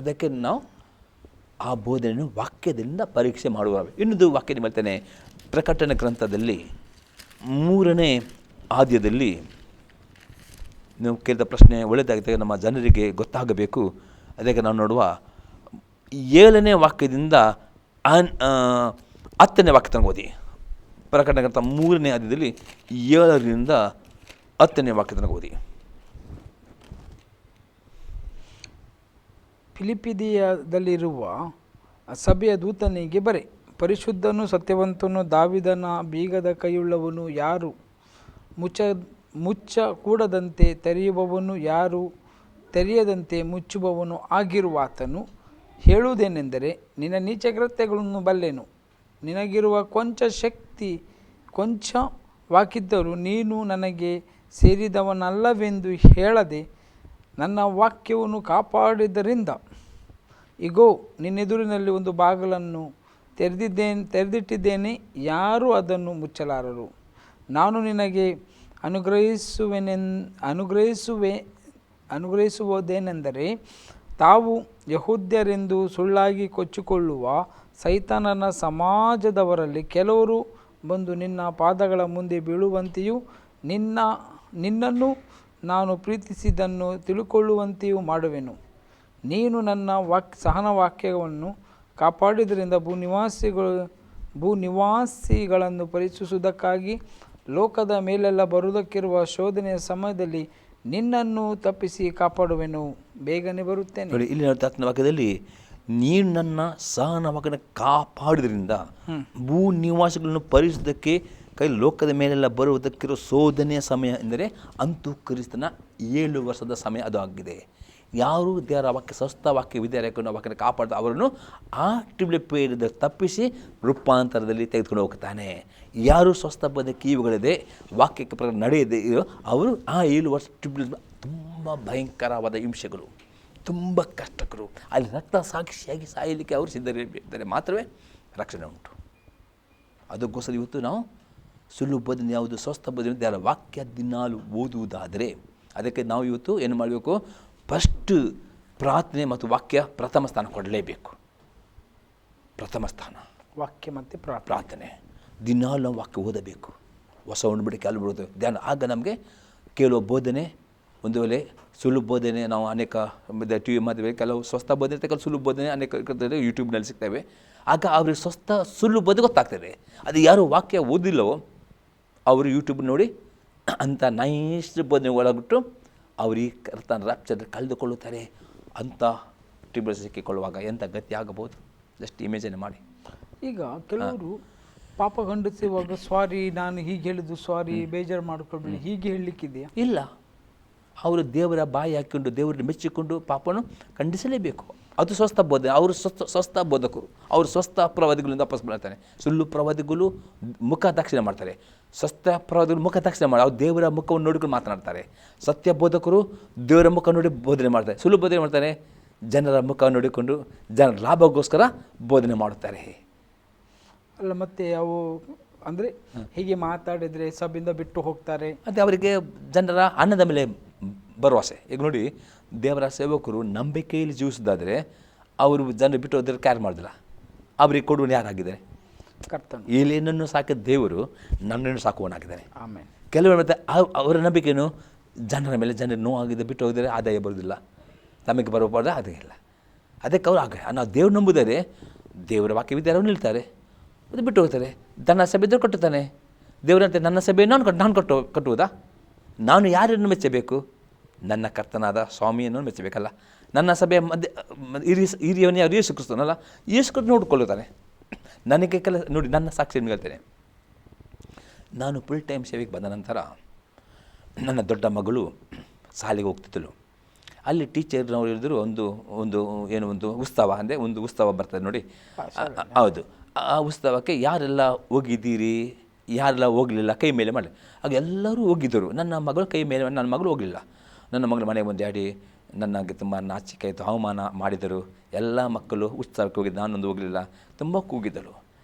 ಅದಕ್ಕೆ ನಾವು ಆ ಬೋಧನೆಯನ್ನು ವಾಕ್ಯದಿಂದ ಪರೀಕ್ಷೆ ಮಾಡುವ. ಇನ್ನೊಂದು ವಾಕ್ಯ ಮಾಡ್ತಾನೆ, ಪ್ರಕಟಣೆ ಗ್ರಂಥದಲ್ಲಿ 3ನೇ ಆದ್ಯದಲ್ಲಿ ನೀವು ಕೇಳಿದ ಪ್ರಶ್ನೆ ಒಳ್ಳೆಯದಾಗಿದೆ, ನಮ್ಮ ಜನರಿಗೆ ಗೊತ್ತಾಗಬೇಕು. ಅದಕ್ಕೆ ನಾವು ನೋಡುವ 7ನೇ ವಾಕ್ಯದಿಂದ 10ನೇ ವಾಕ್ಯ ತನಕ ಓದಿ. ಪ್ರಕಟಣೆ ಗ್ರಂಥ 3ನೇ ಆದ್ಯದಲ್ಲಿ 7ರಿಂದ 10ನೇ ವಾಕ್ಯ ತನಕ ಓದಿ. ಫಿಲಿಪಿಯದಲ್ಲಿರುವ ಸಭೆಯ ದೂತನಿಗೆ ಬರೆ. ಪರಿಶುದ್ಧನು ಸತ್ಯವಂತನು ದಾವಿದನ ಬೀಗದ ಕೈಯುಳ್ಳವನು, ಯಾರು ಮುಚ್ಚ ಕೂಡದಂತೆ ತೆರೆಯುವವನು, ಯಾರು ತೆರೆಯದಂತೆ ಮುಚ್ಚುವವನು ಆಗಿರುವಾತನು ಹೇಳುವುದೇನೆಂದರೆ, ನಿನ್ನ ನೀಚಕೃತ್ಯಗಳನ್ನು ಬಲ್ಲೆನು. ನಿನಗಿರುವ ಕೊಂಚ ಶಕ್ತಿ ಕೊಂಚವಾಗಿದ್ದರೂ ನೀನು ನನಗೆ ಸೇರಿದವನಲ್ಲವೆಂದು ಹೇಳದೆ ನನ್ನ ವಾಕ್ಯವನ್ನು ಕಾಪಾಡಿದ್ದರಿಂದ ಇಗೋ ನಿನ್ನೆದುರಿನಲ್ಲಿ ಒಂದು ಬಾಗಿಲನ್ನು ತೆರೆದಿಟ್ಟಿದ್ದೇನೆ, ಯಾರೂ ಅದನ್ನು ಮುಚ್ಚಲಾರರು. ನಾನು ನಿನಗೆ ಅನುಗ್ರಹಿಸುವುದೇನೆಂದರೆ, ತಾವು ಯಹೂದ್ಯರೆಂದು ಸುಳ್ಳಾಗಿ ಕೊಚ್ಚಿಕೊಳ್ಳುವ ಸೈತಾನನ ಸಮಾಜದವರಲ್ಲಿ ಕೆಲವರು ಬಂದು ನಿನ್ನ ಪಾದಗಳ ಮುಂದೆ ಬೀಳುವಂತೆಯೂ ನಿನ್ನನ್ನು ನಾನು ಪ್ರೀತಿಸಿದ್ದನ್ನು ತಿಳುಕೊಳ್ಳುವಂತೆಯೂ ಮಾಡುವೆನು. ನೀನು ನನ್ನ ಸಹನ ವಾಕ್ಯವನ್ನು ಕಾಪಾಡಿದ್ದರಿಂದ ಭೂನಿವಾಸಿಗಳನ್ನು ಪರೀಕ್ಷಿಸುವುದಕ್ಕಾಗಿ ಲೋಕದ ಮೇಲೆಲ್ಲ ಬರುವುದಕ್ಕಿರುವ ಶೋಧನೆಯ ಸಮಯದಲ್ಲಿ ನಿನ್ನನ್ನು ತಪ್ಪಿಸಿ ಕಾಪಾಡುವೆನು, ಬೇಗನೆ ಬರುತ್ತೇನೆ. ನೋಡಿ, ಇಲ್ಲಿ ವಾಕ್ಯದಲ್ಲಿ ನೀನು ನನ್ನ ಸಹನ ವಾಕ್ಯನ ಕಾಪಾಡಿದ್ರಿಂದ ಭೂನಿವಾಸಿಗಳನ್ನು ಪರೀಕ್ಷಿಸುವುದಕ್ಕೆ ಲೋಕದ ಮೇಲೆಲ್ಲ ಬರುವುದಕ್ಕಿರೋ ಶೋಧನೆಯ ಸಮಯ ಎಂದರೆ ಅಂತೂ ಕ್ರಿಸ್ತನ 7 ವರ್ಷದ ಸಮಯ ಅದು ಆಗಿದೆ. ಯಾರು ದೇವರ ವಾಕ್ಯ ಸ್ವಸ್ಥ ವಾಕ್ಯ ವಿದ್ಯಾರ್ಥಿಗಳನ್ನು ವಾಕ್ಯನ ಕಾಪಾಡ್ದ ಅವರನ್ನು ಆ ಟ್ರಿಬ್ಯುಲೇಷನ್ನಿಂದ ತಪ್ಪಿಸಿ ರೂಪಾಂತರದಲ್ಲಿ ತೆಗೆದುಕೊಂಡು ಹೋಗ್ತಾನೆ. ಯಾರು ಸ್ವಸ್ಥ ಬೋಧನೆ ಕಿವಿಗಳಿದೆ, ವಾಕ್ಯಕ್ಕೆ ಪ್ರಕಾರ ನಡೆಯದೆ ಇರೋ ಅವರು ಆ 7 ವರ್ಷ ಟ್ರಿಬ್ಯುಲೇಷನ್ ತುಂಬ ಭಯಂಕರವಾದ ಹಿಂಸೆಗಳು, ತುಂಬ ಕಷ್ಟಕರು. ಅಲ್ಲಿ ರಕ್ತ ಸಾಕ್ಷಿಯಾಗಿ ಸಾಯಲಿಕ್ಕೆ ಅವರು ಸಿದ್ಧರಿದ್ದಾರೆ, ಮಾತ್ರವೇ ರಕ್ಷಣೆ ಉಂಟು. ಅದಕ್ಕೋಸ್ಕರ ಇವತ್ತು ನಾವು ಸುಳ್ಳು ಬೋಧನೆ ಯಾವುದು, ಸ್ವಸ್ಥ ಬೋಧನೆ ಯಾರ ವಾಕ್ಯ ದಿನಾಲು ಓದುವುದಾದರೆ, ಅದಕ್ಕೆ ನಾವು ಇವತ್ತು ಏನು ಮಾಡಬೇಕು, ಫಸ್ಟ್ ಪ್ರಾರ್ಥನೆ ಮತ್ತು ವಾಕ್ಯ ಪ್ರಥಮ ಸ್ಥಾನ ಕೊಡಲೇಬೇಕು. ಪ್ರಥಮ ಸ್ಥಾನ ವಾಕ್ಯ ಮತ್ತು ಪ್ರಾರ್ಥನೆ. ದಿನಾಲು ನಾವು ವಾಕ್ಯ ಓದಬೇಕು. ಹೊಸ ಉಂಡುಬಿಡಿ ಕೆಲವು ಬಿಡೋದು ಧ್ಯಾನ. ಆಗ ನಮಗೆ ಕೆಲವು ಬೋಧನೆ, ಒಂದು ವೇಳೆ ಸುಳ್ಳು ಬೋಧನೆ ನಾವು ಅನೇಕ ಟಿ ವಿ ಮದುವೆ ಕೆಲವು ಸ್ವಸ್ಥ ಬೋಧನೆ ಕೆಲವು ಸುಳ್ಳು ಬೋಧನೆ ಅನೇಕ ಯೂಟ್ಯೂಬ್ನಲ್ಲಿ ಸಿಗ್ತವೆ. ಆಗ ಅವ್ರಿಗೆ ಸ್ವಸ್ಥ ಸುಳ್ಳು ಬೋಧನೆ ಗೊತ್ತಾಗ್ತದೆ. ಅದು ಯಾರು ವಾಕ್ಯ ಓದಿಲ್ಲವೋ ಅವರು ಯೂಟ್ಯೂಬ್ ನೋಡಿ ಅಂಥ ನೈಸ್ ಬೋಧನೆ ಒಳಗಿಟ್ಟು ಅವ್ರಿಗೆ ಕರ್ತನ ರಾಪ್ಚರ್ ಕಳೆದುಕೊಳ್ಳುತ್ತಾರೆ. ಅಂಥ ಟ್ರಿಬಲ್ ಸಿಕ್ಕಿಕೊಳ್ಳುವಾಗ ಎಂಥ ಗತಿ ಆಗಬಹುದು, ಜಸ್ಟ್ ಇಮೇಜನ್ನು ಮಾಡಿ. ಈಗ ಕೆಲವರು ಪಾಪ ಖಂಡಿಸುವಾಗ ಸಾರಿ ನಾನು ಹೀಗೆ ಹೇಳಿದ್ದು, ಸಾರಿ ಬೇಜಾರು ಮಾಡ್ಕೊಳ್ಬೇಡಿ ಹೀಗೆ ಹೇಳಲಿಕ್ಕಿದೆಯಾ? ಇಲ್ಲ, ಅವರು ದೇವರ ಬಾಯಿ ಹಾಕಿಕೊಂಡು ದೇವರನ್ನು ಮೆಚ್ಚಿಕೊಂಡು ಪಾಪವನ್ನು ಖಂಡಿಸಲೇಬೇಕು. ಅದು ಸ್ವಸ್ಥ ಬೋಧನೆ. ಅವರು ಸ್ವಸ್ಥ ಬೋಧಕರು, ಅವರು ಸ್ವಸ್ಥ ಪ್ರವಾದಿಗಳಿಂದ ವಾಪಸ್ ಮಾಡ್ತಾರೆ. ಸುಳ್ಳು ಪ್ರವಾದಿಗಳು ಮುಖ ದಕ್ಷಿಣೆ ಮಾಡ್ತಾರೆ, ಸ್ವಸ್ಥ ಪ್ರವಾದಿಗಳು ಮುಖ ದಕ್ಷಿಣೆ ಮಾಡಿ ಅವ್ರು ದೇವರ ಮುಖವನ್ನು ನೋಡಿಕೊಂಡು ಮಾತನಾಡ್ತಾರೆ. ಸತ್ಯ ಬೋಧಕರು ದೇವರ ಮುಖ ನೋಡಿ ಬೋಧನೆ ಮಾಡ್ತಾರೆ. ಸುಳ್ಳು ಬೋಧನೆ ಮಾಡ್ತಾರೆ, ಜನರ ಮುಖ ನೋಡಿಕೊಂಡು ಜನರ ಲಾಭಕ್ಕೋಸ್ಕರ ಬೋಧನೆ ಮಾಡುತ್ತಾರೆ. ಅಲ್ಲ, ಮತ್ತೆ ಅವು ಅಂದರೆ ಹೀಗೆ ಮಾತಾಡಿದರೆ ಸಭೆಯಿಂದ ಬಿಟ್ಟು ಹೋಗ್ತಾರೆ. ಮತ್ತು ಅವರಿಗೆ ಜನರ ಹಣದ ಮೇಲೆ ಭರವಸೆ. ಈಗ ನೋಡಿ, ದೇವರ ಸೇವಕರು ನಂಬಿಕೆಯಲ್ಲಿ ಜೀವಿಸೋದಾದರೆ ಅವರು ಜನರು ಬಿಟ್ಟು ಹೋದರೆ ಕ್ಯಾರ್ ಮಾಡೋದಿಲ್ಲ. ಅವರಿಗೆ ಕೊಡುವನು ಯಾರಾಗಿದ್ದಾರೆ? ಕರ್ತನು. ಏಲೇನನ್ನು ಸಾಕಿದ ದೇವರು ನನ್ನನ್ನು ಸಾಕುವನಾಗಿದ್ದಾನೆ. ಆಮೇಲೆ ಕೆಲವರು ಮತ್ತು ಅವರ ನಂಬಿಕೆಯನ್ನು ಜನರ ಮೇಲೆ, ಜನರು ನೋವಾಗಿದೆ ಬಿಟ್ಟು ಹೋದರೆ ಆದಾಯ ಬರೋದಿಲ್ಲ, ತಮಗೆ ಬರಬಾರ್ದು ಆದಾಯ ಇಲ್ಲ. ಅದಕ್ಕೆ ಅವರು ನಾವು ದೇವ್ರು ನಂಬುದರೆ ದೇವರ ವಾಕ್ಯವಿದ್ದರೆ ಅವರು ನಿಲ್ತಾರೆ, ಅದು ಬಿಟ್ಟು ಹೋಗ್ತಾರೆ. ತನ್ನ ಸಭೆ ಇದ್ದರೆ ಕಟ್ಟುತ್ತಾನೆ. ದೇವರಂತೆ ನನ್ನ ಸಭೆ ನಾನು ಕಟ್ಟುವುದಾ? ನಾನು ಯಾರನ್ನು ಮೆಚ್ಚಬೇಕು? ನನ್ನ ಕರ್ತನಾದ ಸ್ವಾಮಿಯನ್ನು ಮೆಚ್ಚಬೇಕಲ್ಲ. ನನ್ನ ಸಭೆಯ ಹಿರಿಯವನೇ ಯಾರು? ಯೇಸು ಕ್ರಿಸ್ತನಲ್ಲ. ಯೇಸು ಕ್ರಿಸ್ತ ನೋಡಿಕೊಳ್ಳುತ್ತಾನೆ. ನನಗೆ ನೋಡಿ, ನನ್ನ ಸಾಕ್ಷಿಯನ್ನು ಹೇಳ್ತೇನೆ. ನಾನು ಫುಲ್ ಟೈಮ್ ಸೇವೆಗೆ ಬಂದ ನಂತರ ನನ್ನ ದೊಡ್ಡ ಮಗಳು ಶಾಲೆಗೆ ಹೋಗ್ತಿದ್ದಳು. ಅಲ್ಲಿ ಟೀಚರ್ನವ್ರು ಹೇಳಿದ್ರು, ಒಂದು ಉತ್ಸವ ಅಂದರೆ ಒಂದು ಉತ್ಸವ ಬರ್ತದೆ ನೋಡಿ. ಹೌದು, ಆ ಉತ್ಸವಕ್ಕೆ ಯಾರೆಲ್ಲ ಹೋಗಿದ್ದೀರಿ, ಯಾರೆಲ್ಲ ಹೋಗಲಿಲ್ಲ ಕೈ ಮೇಲೆ ಮಾಡಿ. ಆಗ ಎಲ್ಲರೂ ಹೋಗಿದ್ದರು. ನನ್ನ ಮಗಳು ಕೈ ಮೇಲೆ, ನನ್ನ ಮಗಳು ಹೋಗಲಿಲ್ಲ. ನನ್ನ ಮಗಳು ಮನೆಗೆ ಬಂದು ಆಡಿ ನನಗೆ ತುಂಬ ನಾಚಿಕೆ ಆಯಿತು, ಅವಮಾನ ಮಾಡಿದರು. ಎಲ್ಲ ಮಕ್ಕಳು ಉತ್ಸವಕ್ಕೆ ಹೋಗಿದ್ದು, ನಾನೊಂದು ಹೋಗಲಿಲ್ಲ, ತುಂಬ ಕೂಗಿದ್ದರು.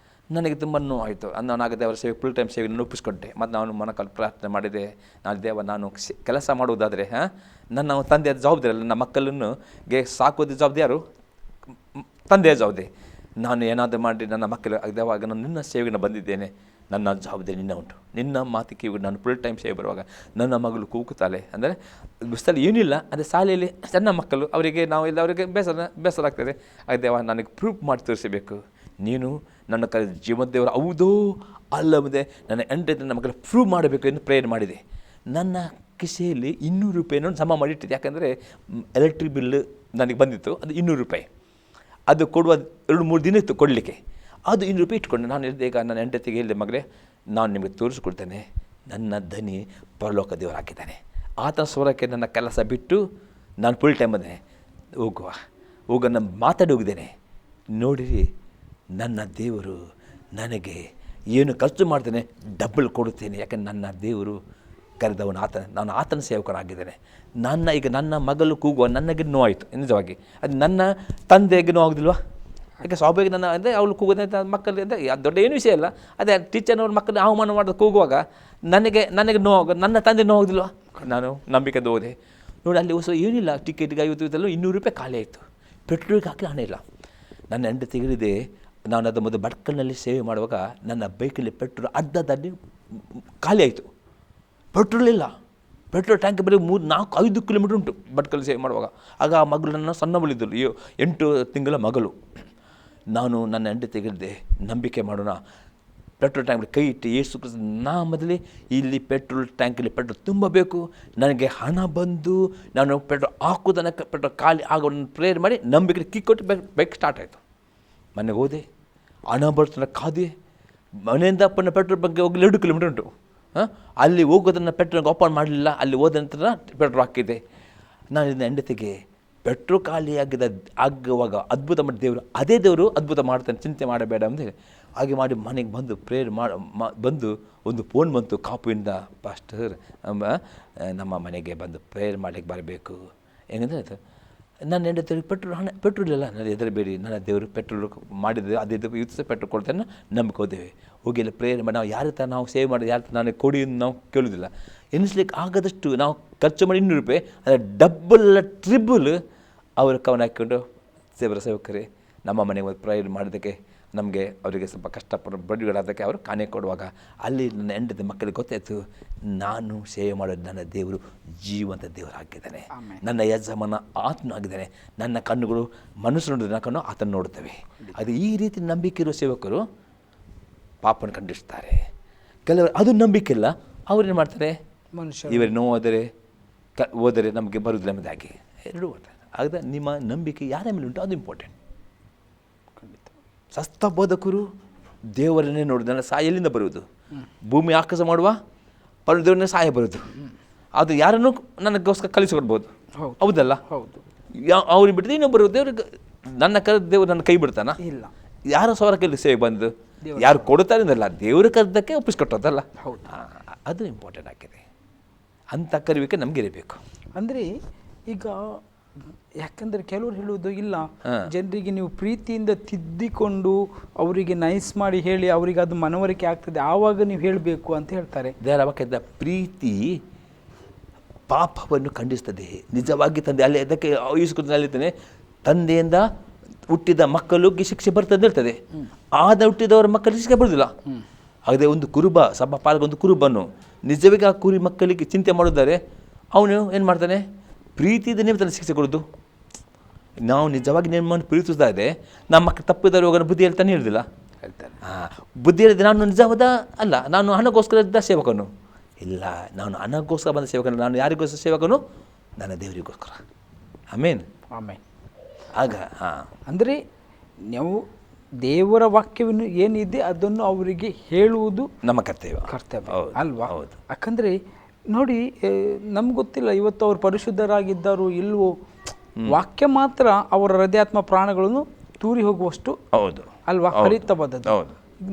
ನನಗೆ ತುಂಬ ನೋವಾಯಿತು. ನಾನಾಗದೆ ಅವರ ಸೇವೆ ಫುಲ್ ಟೈಮ್ ಸೇವೆಯನ್ನು ಒಪ್ಪಿಸ್ಕೊಂಡೆ. ಮತ್ತು ನಾನು ಮನಕಲ್ಲಿ ಪ್ರಾರ್ಥನೆ ಮಾಡಿದೆ, ನಾನು ಕೆಲಸ ಮಾಡುವುದಾದರೆ ನನ್ನ ತಂದೆಯ ಜವಾಬ್ದಾರಿ ಅಲ್ಲ, ನನ್ನ ಮಕ್ಕಳನ್ನು ಸಾಕೋದು ಜವಾಬ್ದಾರಿ ಯಾರು? ತಂದೆಯ ಜವಾಬ್ದಾರಿ. ನಾನು ಏನಾದರೂ ಮಾಡಿ ನನ್ನ ಮಕ್ಕಳು ದೇವಾಗ ನಾನು ನಿನ್ನ ಸೇವೆಗೆ ಬಂದಿದ್ದೇನೆ, ನನ್ನ ಜವಾಬ್ದಾರಿ ನಿನ್ನ ಉಂಟು. ನಿನ್ನ ಮಾತಿಗೆ ನಾನು ಫುಲ್ ಟೈಮ್ ಸೇವೆ ಬರುವಾಗ ನನ್ನ ಮಗಳು ಕೂಗುತ್ತಾಳೆ ಅಂದರೆ ಸ್ಥಳ ಏನಿಲ್ಲ, ಅದೇ ಶಾಲೆಯಲ್ಲಿ ಸಣ್ಣ ಮಕ್ಕಳು ಅವರಿಗೆ ನಾವೆಲ್ಲ ಅವರಿಗೆ ಬೇಸರ ಆಗ್ತದೆ. ಆಗ ದೇವ ನನಗೆ ಪ್ರೂಫ್ ಮಾಡಿ ತೋರಿಸಬೇಕು, ನೀನು ನನ್ನ ಜೀವದೇವರು ಹೌದೋ ಅಲ್ಲದೆ ನನ್ನ ನನ್ನ ಮಕ್ಕಳು ಪ್ರೂವ್ ಮಾಡಬೇಕು ಎಂದು ಪ್ರೇರಣೆ ಮಾಡಿದೆ. ನನ್ನ ಕಿಸೆಯಲ್ಲಿ 200 ರೂಪಾಯಿನ ಜಮಾ ಮಾಡಿಟ್ಟಿದ್ದೆ. ಯಾಕಂದರೆ ಎಲೆಕ್ಟ್ರಿಕ್ ಬಿಲ್ ನನಗೆ ಬಂದಿತ್ತು, ಅದು 200 ರೂಪಾಯಿ. ಅದು ಕೊಡುವ 2-3 ದಿನ ಇತ್ತು ಕೊಡಲಿಕ್ಕೆ. ಅದು 200 ರೂಪಾಯಿ ಇಟ್ಕೊಂಡು ನಾನು ಹೇಳಿದೆ, ಈಗ ನನ್ನ ಹೆಂಡತಿಗೆ ಹೇಳಿದೆ, ಮಗಳೇ ನಾನು ನಿಮಗೆ ತೋರಿಸ್ಕೊಡ್ತೇನೆ, ನನ್ನ ಧನಿ ಪರಲೋಕ ದೇವರು ಹಾಕಿದ್ದಾನೆ. ಆತನ ಸ್ವರಕ್ಕೆ ನನ್ನ ಕೆಲಸ ಬಿಟ್ಟು ನಾನು ಫುಲ್ ಟೈಮ್ ಬಂದೆ. ಹೋಗ ನಾನು ಮಾತಾಡಿ ಹೋಗಿದ್ದೇನೆ. ನೋಡಿರಿ, ನನ್ನ ದೇವರು ನನಗೆ ಏನು ಖರ್ಚು ಮಾಡ್ತೇನೆ ಡಬಲ್ ಕೊಡುತ್ತೇನೆ. ಯಾಕಂದರೆ ನನ್ನ ದೇವರು ಕರೆದವನು ನಾನು ಆತನ ಸೇವಕನಾಗಿದ್ದೇನೆ. ಈಗ ನನ್ನ ಮಗಳು ಕೂಗುವ ನನಗೆ ನೋವಾಯಿತು ನಿಜವಾಗಿ. ಅದು ನನ್ನ ತಂದೆಗೆ ನೋವಾಗೋದಿಲ್ವಾ? ಯಾಕೆ ಸ್ವಾಭಾವಿಕ ನನ್ನ ಅಂದರೆ ಅವಳು ಕೂಗೋದಂತ ಮಕ್ಕಳು ಅಂದರೆ ದೊಡ್ಡ ಏನು ವಿಷಯ ಇಲ್ಲ. ಅದೇ ಟೀಚರ್ನವ್ರ ಮಕ್ಕಳು ಅವಮಾನ ಮಾಡೋದು ಕೂಗುವಾಗ ನನಗೆ ನೋವಾಗ ನನ್ನ ತಂದೆ ನೋವಾಗೋದಿಲ್ವಾ? ನಾನು ನಂಬಿಕೆದು ಹೋದೆ. ನೋಡಿ, ಅಲ್ಲಿ ಹೊಸ ಏನಿಲ್ಲ, ಟಿಕೆಟ್ಗೆ 50 200 ರೂಪಾಯಿ ಖಾಲಿ ಆಯಿತು. ಪೆಟ್ರೋಲ್ಗೆ ಹಾಕಿ ಹಣ ಇಲ್ಲ. ನನ್ನ ಹೆಂಡತಿ ಹೇಳಿದೆ, ನಾನು ಅದು ಮೊದಲು ಬಡ್ಕಲ್ನಲ್ಲಿ ಸೇವೆ ಮಾಡುವಾಗ ನನ್ನ ಬೈಕಲ್ಲಿ ಪೆಟ್ರೋಲ್ ಅಡ್ಡದಲ್ಲಿ ಖಾಲಿ ಆಯಿತು. ಪೆಟ್ರೋಲ್ ಇಲ್ಲ. ಪೆಟ್ರೋಲ್ ಟ್ಯಾಂಕ್ ಬರೀ 3-4-5 ಕಿಲೋಮೀಟ್ರ್ ಉಂಟು ಬಡ್ಕಲ್ ಸೇವೆ ಮಾಡುವಾಗ. ಆಗ ಆ ಮಗಳು ನನ್ನ ಸಣ್ಣವಳಿದ್ದರು, 8 ತಿಂಗಳ ಮಗಳು. ನಾನು ನನ್ನ ಹೆಂಡತಿ ಹೇಳಿದೆ, ನಂಬಿಕೆ ಮಾಡೋಣ, ಪೆಟ್ರೋಲ್ ಟ್ಯಾಂಕ್ ಕೈ ಇಟ್ಟು ಯೇಸು ಕ್ರಿಸ್ತ ನಾಮದಲ್ಲಿ ಇಲ್ಲಿ ಪೆಟ್ರೋಲ್ ಟ್ಯಾಂಕಲ್ಲಿ ಪೆಟ್ರೋಲ್ ತುಂಬಬೇಕು, ನನಗೆ ಹಣ ಬಂದು ನಾನು ಪೆಟ್ರೋಲ್ ಹಾಕುವುದನ್ನು ಪೆಟ್ರೋಲ್ ಖಾಲಿ ಆಗೋದನ್ನು ಪ್ರೇರ್ ಮಾಡಿ ನಂಬಿಕೆ ಕಿಕ್ಕೊಟ್ಟು ಬೈಕ್ ಸ್ಟಾರ್ಟ್ ಆಯಿತು. ಮನೆಗೆ ಹೋದೆ, ಹಣ ಬರ್ತನ ಕಾದೆ. ಮನೆಯಿಂದ ಅಪ್ಪನ ಪೆಟ್ರೋಲ್ ಬಂಕ್ಗೆ ಹೋಗಿ 2 ಕಿಲೋಮೀಟ್ರ್ ಉಂಟು. ಅಲ್ಲಿ ಹೋಗೋದನ್ನು ಪೆಟ್ರೋಲ್ಗೆ ಓಪನ್ ಮಾಡಲಿಲ್ಲ. ಅಲ್ಲಿ ಹೋದ ನಂತರ ಪೆಟ್ರೋಲ್ ಹಾಕಿದೆ. ನಾನು ಇದನ್ನ ಹೆಂಡತಿಗೆ ಪೆಟ್ರೋಲ್ ಖಾಲಿ ಆಗುವಾಗ ಅದ್ಭುತ ಮಾಡಿ ದೇವರು, ಅದೇ ದೇವರು ಅದ್ಭುತ ಮಾಡ್ತಾನೆ, ಚಿಂತೆ ಮಾಡಬೇಡ ಅಂದರೆ ಹಾಗೆ ಮಾಡಿ ಮನೆಗೆ ಬಂದು ಪ್ರೇಯರ್ ಬಂದು ಒಂದು ಫೋನ್ ಬಂತು ಕಾಪುವಿಂದ, ಪಾಸ್ಟರ್ ನಮ್ಮ ಮನೆಗೆ ಬಂದು ಪ್ರೇಯರ್ ಮಾಡಲಿಕ್ಕೆ ಬರಬೇಕು. ಹೆಂಗಂದ್ರೆ ಆಯಿತು. ನನ್ನ ಹೆಂಡತಿ ಪೆಟ್ರೋಲ್ ಇಲ್ಲ, ನಾನು ಹೆದರಬೇಡಿ, ನನ್ನ ದೇವರು ಪೆಟ್ರೋಲ್ ಮಾಡಿದರೆ ಅದೇ ಯೂಸ್ ಪೆಟ್ರೋಲ್ ಕೊಡ್ತಾನೆ ನಂಬಿಕೆ ಹೋದೇವೆ. ಹೋಗಿ ಎಲ್ಲ ಪ್ರೇಯರ್ ಮಾಡಿ ನಾವು ಯಾರ ಥರ ನಾವು ಸೇವ್ ಮಾಡಿದ್ರೆ ಯಾರ ಥರ ನಾನು ಕೊಡಿ ನಾವು ಕೇಳೋದಿಲ್ಲ. ಎನಿಸ್ಲಿಕ್ಕೆ ಆಗದಷ್ಟು ನಾವು ಖರ್ಚು ಮಾಡಿ 200 ರೂಪಾಯಿ ಅದರ ಡಬ್ಬಲ್ ಟ್ರಿಬಲ್ ಅವರ ಕವನ ಹಾಕ್ಕೊಂಡು ಸೇವಕರೇ ನಮ್ಮ ಮನೆಗೆ ಒಂದು ಪ್ರೇಯರ್ ಮಾಡೋದಕ್ಕೆ ನಮಗೆ ಅವರಿಗೆ ಸ್ವಲ್ಪ ಕಷ್ಟಪಟ್ಟು ಬಡ್ಡಿಗಳಾದಕ್ಕೆ ಅವರು ಕಾಣೆ ಕೊಡುವಾಗ ಅಲ್ಲಿ ನನ್ನ ಹೆಂಡತಿ ಮಕ್ಕಳಿಗೆ ಗೊತ್ತಾಯಿತು, ನಾನು ಸೇವೆ ಮಾಡೋದು ನನ್ನ ದೇವರು ಜೀವಂತ ದೇವರು ಆಗಿದ್ದಾನೆ, ನನ್ನ ಯಜಮಾನ ಆತನು ಆಗಿದ್ದಾನೆ, ನನ್ನ ಕಣ್ಣುಗಳು ಮನಸ್ಸು ನೋಡಿದ್ರೆ ಕಣ್ಣು ಆತನ ನೋಡ್ತವೆ. ಅದು ಈ ರೀತಿ ನಂಬಿಕೆ ಇರೋ ಸೇವಕರು ಪಾಪನ ಖಂಡಿಸ್ತಾರೆ. ಕೆಲವರು ಅದು ನಂಬಿಕೆ ಇಲ್ಲ, ಅವ್ರೇನು ಮಾಡ್ತಾರೆ, ಮನುಷ್ಯ ಇವರೇ ನೋವಾದರೆ ಹೋದರೆ ನಮಗೆ ಬರುವುದಿಲ್ಲ ಎಂಬುದಾಗಿ ಎರಡೂ ಮಾಡ್ತಾರೆ. ಆಗ ನಿಮ್ಮ ನಂಬಿಕೆ ಯಾರ ಮೇಲೆ ಉಂಟು ಅದು ಇಂಪಾರ್ಟೆಂಟ್. ಸಸ್ತ ಬೋಧಕರು ದೇವರನ್ನೇ ನೋಡಿದ ಸಾಯ ಎಲ್ಲಿಂದ ಬರುವುದು, ಭೂಮಿ ಆಕಾಶ ಮಾಡುವ ಪರದೇವರನ್ನೇ ಸಾಯ ಬರುವುದು. ಅದು ಯಾರನ್ನು ನನಗೋಸ್ಕರ ಕಲಿಸಿಕೊಡ್ಬೋದು, ಹೌದಲ್ಲ? ಹೌದು. ಅವ್ರಿಗೆ ಬಿಟ್ಟರೆ ಇನ್ನೊಬ್ಬರು ದೇವ್ರಿಗೆ ನನ್ನ ದೇವರು ನನ್ನ ಕೈ ಬಿಡ್ತಾನ ಇಲ್ಲ. ಯಾರ ಸವರ ಕೈಲಿ ಸೇವೆ ಬಂದು ಯಾರು ಕೊಡ್ತಾರೆ ಅಂದಲ್ಲ, ದೇವರು ಕರೆದಕ್ಕೆ ಒಪ್ಪಿಸ್ಕೊಟ್ಟದಲ್ಲ. ಹೌದು, ಅದು ಇಂಪಾರ್ಟೆಂಟ್ ಆಗಿದೆ. ಅಂಥ ಕರಿವಿಕೆ ನಮಗಿರಬೇಕು. ಅಂದರೆ ಈಗ ಯಾಕಂದರೆ ಕೆಲವರು ಹೇಳುವುದು ಇಲ್ಲ, ಜನರಿಗೆ ನೀವು ಪ್ರೀತಿಯಿಂದ ತಿದ್ದಿಕೊಂಡು ಅವರಿಗೆ ನೈಸ್ ಮಾಡಿ ಹೇಳಿ ಅವರಿಗೆ ಅದು ಮನವರಿಕೆ ಆಗ್ತದೆ, ಆವಾಗ ನೀವು ಹೇಳಬೇಕು ಅಂತ ಹೇಳ್ತಾರೆ. ದೇವರ ಪ್ರೀತಿ ಪಾಪವನ್ನು ಖಂಡಿಸ್ತದೆ ನಿಜವಾಗಿ. ತಂದೆ ಅಲ್ಲಿ ಅದಕ್ಕೆ ಅಲ್ಲಿದ್ದಾನೆ, ತಂದೆಯಿಂದ ಹುಟ್ಟಿದ ಮಕ್ಕಳಿಗೆ ಶಿಕ್ಷೆ ಬರ್ತದೆ ಇರ್ತದೆ, ಆದ ಹುಟ್ಟಿದವರ ಮಕ್ಕಳಿಗೆ ಶಿಕ್ಷೆ ಬರೋದಿಲ್ಲ. ಅದೇ ಒಂದು ಕುರುಬ ಸಭಾ ಪಾಲ್ಗೊಂದು ಕುರುಬನ್ನು ನಿಜವಾಗಿ ಆ ಕುರಿ ಮಕ್ಕಳಿಗೆ ಚಿಂತೆ ಮಾಡಿದ್ದಾರೆ, ಅವನು ಏನು ಮಾಡ್ತಾನೆ, ಪ್ರೀತಿಯಿಂದ ನಿಮಿತ್ತ ಶಿಕ್ಷೆ ಕೊಡೋದು. ನಾವು ನಿಜವಾಗಿ ನಿಮ್ಮನ್ನು ಪ್ರೀತಿಸ್ತಾ ಇದೆ, ನಮ್ಮ ಮಕ್ಕಳು ತಪ್ಪಿದ್ದಾರೆ ಹೋಗೋಣ ಬುದ್ಧಿ ಹೇಳ್ತಾನೆ ಹೇಳಿದಿಲ್ಲ, ಹೇಳ್ತಾರೆ. ಬುದ್ಧಿ ಹೇಳಿದ್ರೆ ನಾನು ನಿಜವಾದ ಅಲ್ಲ, ನಾನು ಹಣಕ್ಕೋಸ್ಕರ ಇದ್ದ ಸೇವಕನು ಇಲ್ಲ, ನಾನು ಹಣಕ್ಕೋಸ್ಕರ ಬಂದ ಸೇವಕನು, ನಾನು ಯಾರಿಗೋಸ್ಕರ ಸೇವಕನು, ನನ್ನ ದೇವರಿಗೋಸ್ಕರ. ಆಮೇನ್ ಆಮೇನ್. ಆಗ ಅಂದರೆ ನಾವು ದೇವರ ವಾಕ್ಯವನ್ನು ಏನಿದೆ ಅದನ್ನು ಅವರಿಗೆ ಹೇಳುವುದು ನಮ್ಮ ಕರ್ತವ್ಯ ಅಲ್ವಾ? ಯಾಕಂದರೆ ನೋಡಿ, ನಮ್ಗೆ ಗೊತ್ತಿಲ್ಲ ಇವತ್ತು ಅವ್ರು ಪರಿಶುದ್ಧರಾಗಿದ್ದಾರೋ ಇಲ್ವೋ, ವಾಕ್ಯ ಮಾತ್ರ ಅವರ ಹೃದಯಾತ್ಮ ಪ್ರಾಣಗಳನ್ನು ತೂರಿ ಹೋಗುವಷ್ಟು ಹೌದು ಅಲ್ವಾ, ಹರಿತವಾದದ್ದು.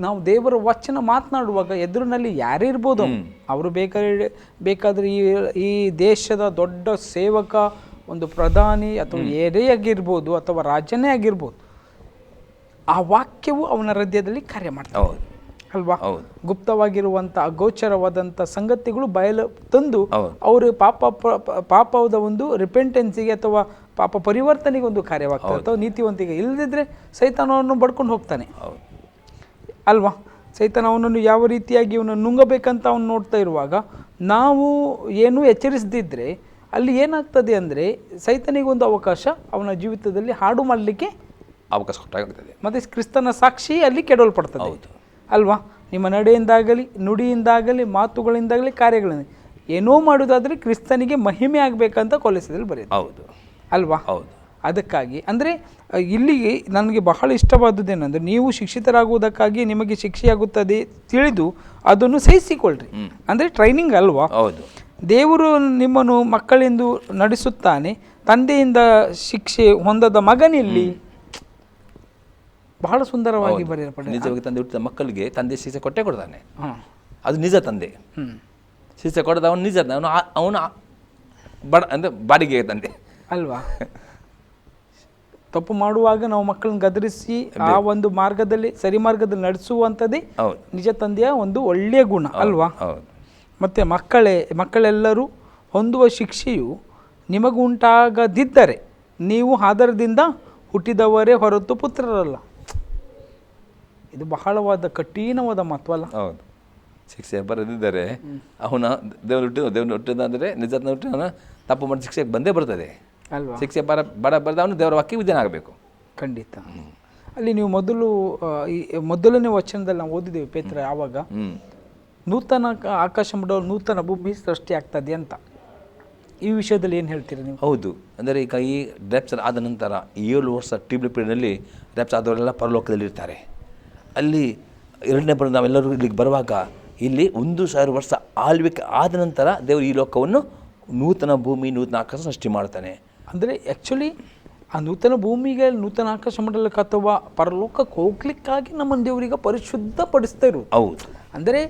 ನಾವು ದೇವರ ವಚನ ಮಾತನಾಡುವಾಗ ಎದುರಿನಲ್ಲಿ ಯಾರೇ ಇರ್ಬೋದು, ಅವರು ಬೇಕಾದರೆ ಈ ದೇಶದ ದೊಡ್ಡ ಸೇವಕ, ಒಂದು ಪ್ರಧಾನಿ ಅಥವಾ ಏರೇ ಆಗಿರ್ಬೋದು ಅಥವಾ ರಾಜನೇ ಆಗಿರ್ಬೋದು, ಆ ವಾಕ್ಯವು ಅವನ ಹೃದಯದಲ್ಲಿ ಕಾರ್ಯ ಮಾಡ್ತಾರೆ ಅಲ್ವಾ? ಗುಪ್ತವಾಗಿರುವಂಥ ಅಗೋಚರವಾದಂಥ ಸಂಗತಿಗಳು ಬಯಲು ತಂದು ಅವರು ಪಾಪದ ಒಂದು ರಿಪೆಂಟೆನ್ಸಿಗೆ ಅಥವಾ ಪಾಪ ಪರಿವರ್ತನೆಗೆ ಒಂದು ಕಾರ್ಯವಾಗ್ತದೆ, ಅಥವಾ ನೀತಿವಂತಿಗೆ. ಇಲ್ಲದಿದ್ದರೆ ಸೈತಾನವನ್ನು ಬಡ್ಕೊಂಡು ಹೋಗ್ತಾನೆ ಅಲ್ವಾ? ಸೈತಾನ ಅವನನ್ನು ಯಾವ ರೀತಿಯಾಗಿ ಅವನು ನುಂಗಬೇಕಂತ ಅವನು ನೋಡ್ತಾ ಇರುವಾಗ ನಾವು ಏನೂ ಎಚ್ಚರಿಸದಿದ್ದರೆ ಅಲ್ಲಿ ಏನಾಗ್ತದೆ ಅಂದರೆ ಸೈತಾನಿಗೊಂದು ಅವಕಾಶ ಅವನ ಜೀವಿತದಲ್ಲಿ ಹಾಡು ಮಾಡಲಿಕ್ಕೆ ಅವಕಾಶ ಕೊಟ್ಟಾಗ್ತದೆ. ಮತ್ತು ಕ್ರಿಸ್ತನ ಸಾಕ್ಷಿ ಅಲ್ಲಿ ಕೆಡವಲ್ಪಡ್ತದೆ ಅಲ್ವಾ? ನಿಮ್ಮ ನಡೆಯಿಂದಾಗಲಿ ನುಡಿಯಿಂದಾಗಲಿ ಮಾತುಗಳಿಂದಾಗಲಿ ಕಾರ್ಯಗಳಿಂದ ಏನೋ ಮಾಡೋದಾದರೆ ಕ್ರಿಸ್ತನಿಗೆ ಮಹಿಮೆ ಆಗಬೇಕಂತ ಕೊಲೆಸದಲ್ಲಿ ಬರೆಯುತ್ತೆ. ಹೌದು ಅಲ್ವಾ? ಹೌದು. ಅದಕ್ಕಾಗಿ ಅಂದರೆ ಇಲ್ಲಿಗೆ ನನಗೆ ಬಹಳ ಇಷ್ಟವಾದದ್ದೇನೆಂದರೆ, ನೀವು ಶಿಕ್ಷಿತರಾಗುವುದಕ್ಕಾಗಿ ನಿಮಗೆ ಶಿಕ್ಷೆಯಾಗುತ್ತದೆ ತಿಳಿದು ಅದನ್ನು ಸಹಿಸಿಕೊಳ್ಳ್ರಿ. ಅಂದರೆ ಟ್ರೈನಿಂಗ್ ಅಲ್ವಾ? ಹೌದು. ದೇವರು ನಿಮ್ಮನ್ನು ಮಕ್ಕಳೆಂದು ನಡೆಸುತ್ತಾನೆ, ತಂದೆಯಿಂದ ಶಿಕ್ಷೆ ಹೊಂದದ ಮಗನಿಲ್ಲಿ. ಬಹಳ ಸುಂದರವಾಗಿ ಬರೆಯಲ್ಪಟ್ಟಿದೆ. ನಿಜವಾಗಿ ತಂದೆ ಹುಟ್ಟಿದ ಮಕ್ಕಳಿಗೆ ತಂದೆ ಶಿಕ್ಷೆ ಕೊಟ್ಟೇ ಕೊಡ್ತಾನೆ, ಅದು ನಿಜ. ತಂದೆ ಶಿಕ್ಷೆ ಕೊಡದ ಅವನು ನಿಜ, ಅವನು ಅಂದರೆ ಬಾಡಿಗೆ ತಂದೆ ಅಲ್ವಾ? ತಪ್ಪು ಮಾಡುವಾಗ ನಾವು ಮಕ್ಕಳನ್ನ ಗದರಿಸಿ ಆ ಒಂದು ಮಾರ್ಗದಲ್ಲಿ ಸರಿ ಮಾರ್ಗದಲ್ಲಿ ನಡೆಸುವಂಥದ್ದೇ ನಿಜ ತಂದೆಯ ಒಂದು ಒಳ್ಳೆಯ ಗುಣ ಅಲ್ವಾ? ಮತ್ತು ಮಕ್ಕಳೆಲ್ಲರೂ ಹೊಂದುವ ಶಿಕ್ಷೆಯು ನಿಮಗುಂಟಾಗದಿದ್ದರೆ ನೀವು ಆಧಾರದಿಂದ ಹುಟ್ಟಿದವರೇ ಹೊರತು ಪುತ್ರರಲ್ಲ. ಇದು ಬಹಳವಾದ ಕಠಿಣವಾದ ಮಾತವಲ್ಲ? ಹೌದು. ಶಿಕ್ಷೆ ಬರದಿದ್ದರೆ ಅವನ ದೇವ್ರು ಹುಟ್ಟಿದ ಅಂದರೆ ನಿಜ ಹುಟ್ಟಿದ ತಪ್ಪು ಮಾಡಿ ಶಿಕ್ಷೆಗೆ ಬಂದೇ ಬರ್ತದೆ ಅಲ್ವಾ? ಶಿಕ್ಷೆ ಬರದ ಅವನು ದೇವರ ವಾಕ್ಯ ವಿಧಾನಾಗಬೇಕು. ಖಂಡಿತ. ಅಲ್ಲಿ ನೀವು ಮೊದಲನೇ ವಚನದಲ್ಲಿ ನಾವು ಓದಿದ್ದೇವೆ ಪೇತ್ರ, ಆವಾಗ ನೂತನ ಆಕಾಶ ಮಂಡಲ ನೂತನ ಭೂಮಿ ಸೃಷ್ಟಿ ಆಗ್ತದೆ ಅಂತ. ಈ ವಿಷಯದಲ್ಲಿ ಏನು ಹೇಳ್ತೀರಿ ನೀವು? ಹೌದು. ಅಂದರೆ ಈಗ ಈ ರ್ಯಾಪ್ಚರ್ ಆದ ನಂತರ 7 ವರ್ಷ ಟ್ರಿಬಲ್ ಪೀರಿಯಡ್ನಲ್ಲಿ ರ್ಯಾಪ್ಚರ್ ಆದವರೆಲ್ಲ ಪರಲೋಕದಲ್ಲಿ ಇರ್ತಾರೆ. ಅಲ್ಲಿ ಎರಡನೇ ಬರೋ ನಾವೆಲ್ಲರೂ ಇಲ್ಲಿಗೆ ಬರುವಾಗ ಇಲ್ಲಿ 1000 ವರ್ಷ ಆಳ್ವಿಕೆ ಆದ ನಂತರ ದೇವರು ಈ ಲೋಕವನ್ನು ನೂತನ ಭೂಮಿ ನೂತನ ಆಕಾಶ ಸೃಷ್ಟಿ ಮಾಡ್ತಾನೆ. ಅಂದರೆ ಆ್ಯಕ್ಚುಲಿ ಆ ನೂತನ ಭೂಮಿಗೆ ನೂತನ ಆಕಾಶ ಮಂಡಲಕ್ಕೆ ಅಥವಾ ಪರಲೋಕಕ್ಕೆ ಹೋಗ್ಲಿಕ್ಕಾಗಿ ನಮ್ಮನ್ನು ದೇವರಿಗೆ ಪರಿಶುದ್ಧಪಡಿಸ್ತಾ ಇರೋದು. ಹೌದು. ಅಂದರೆ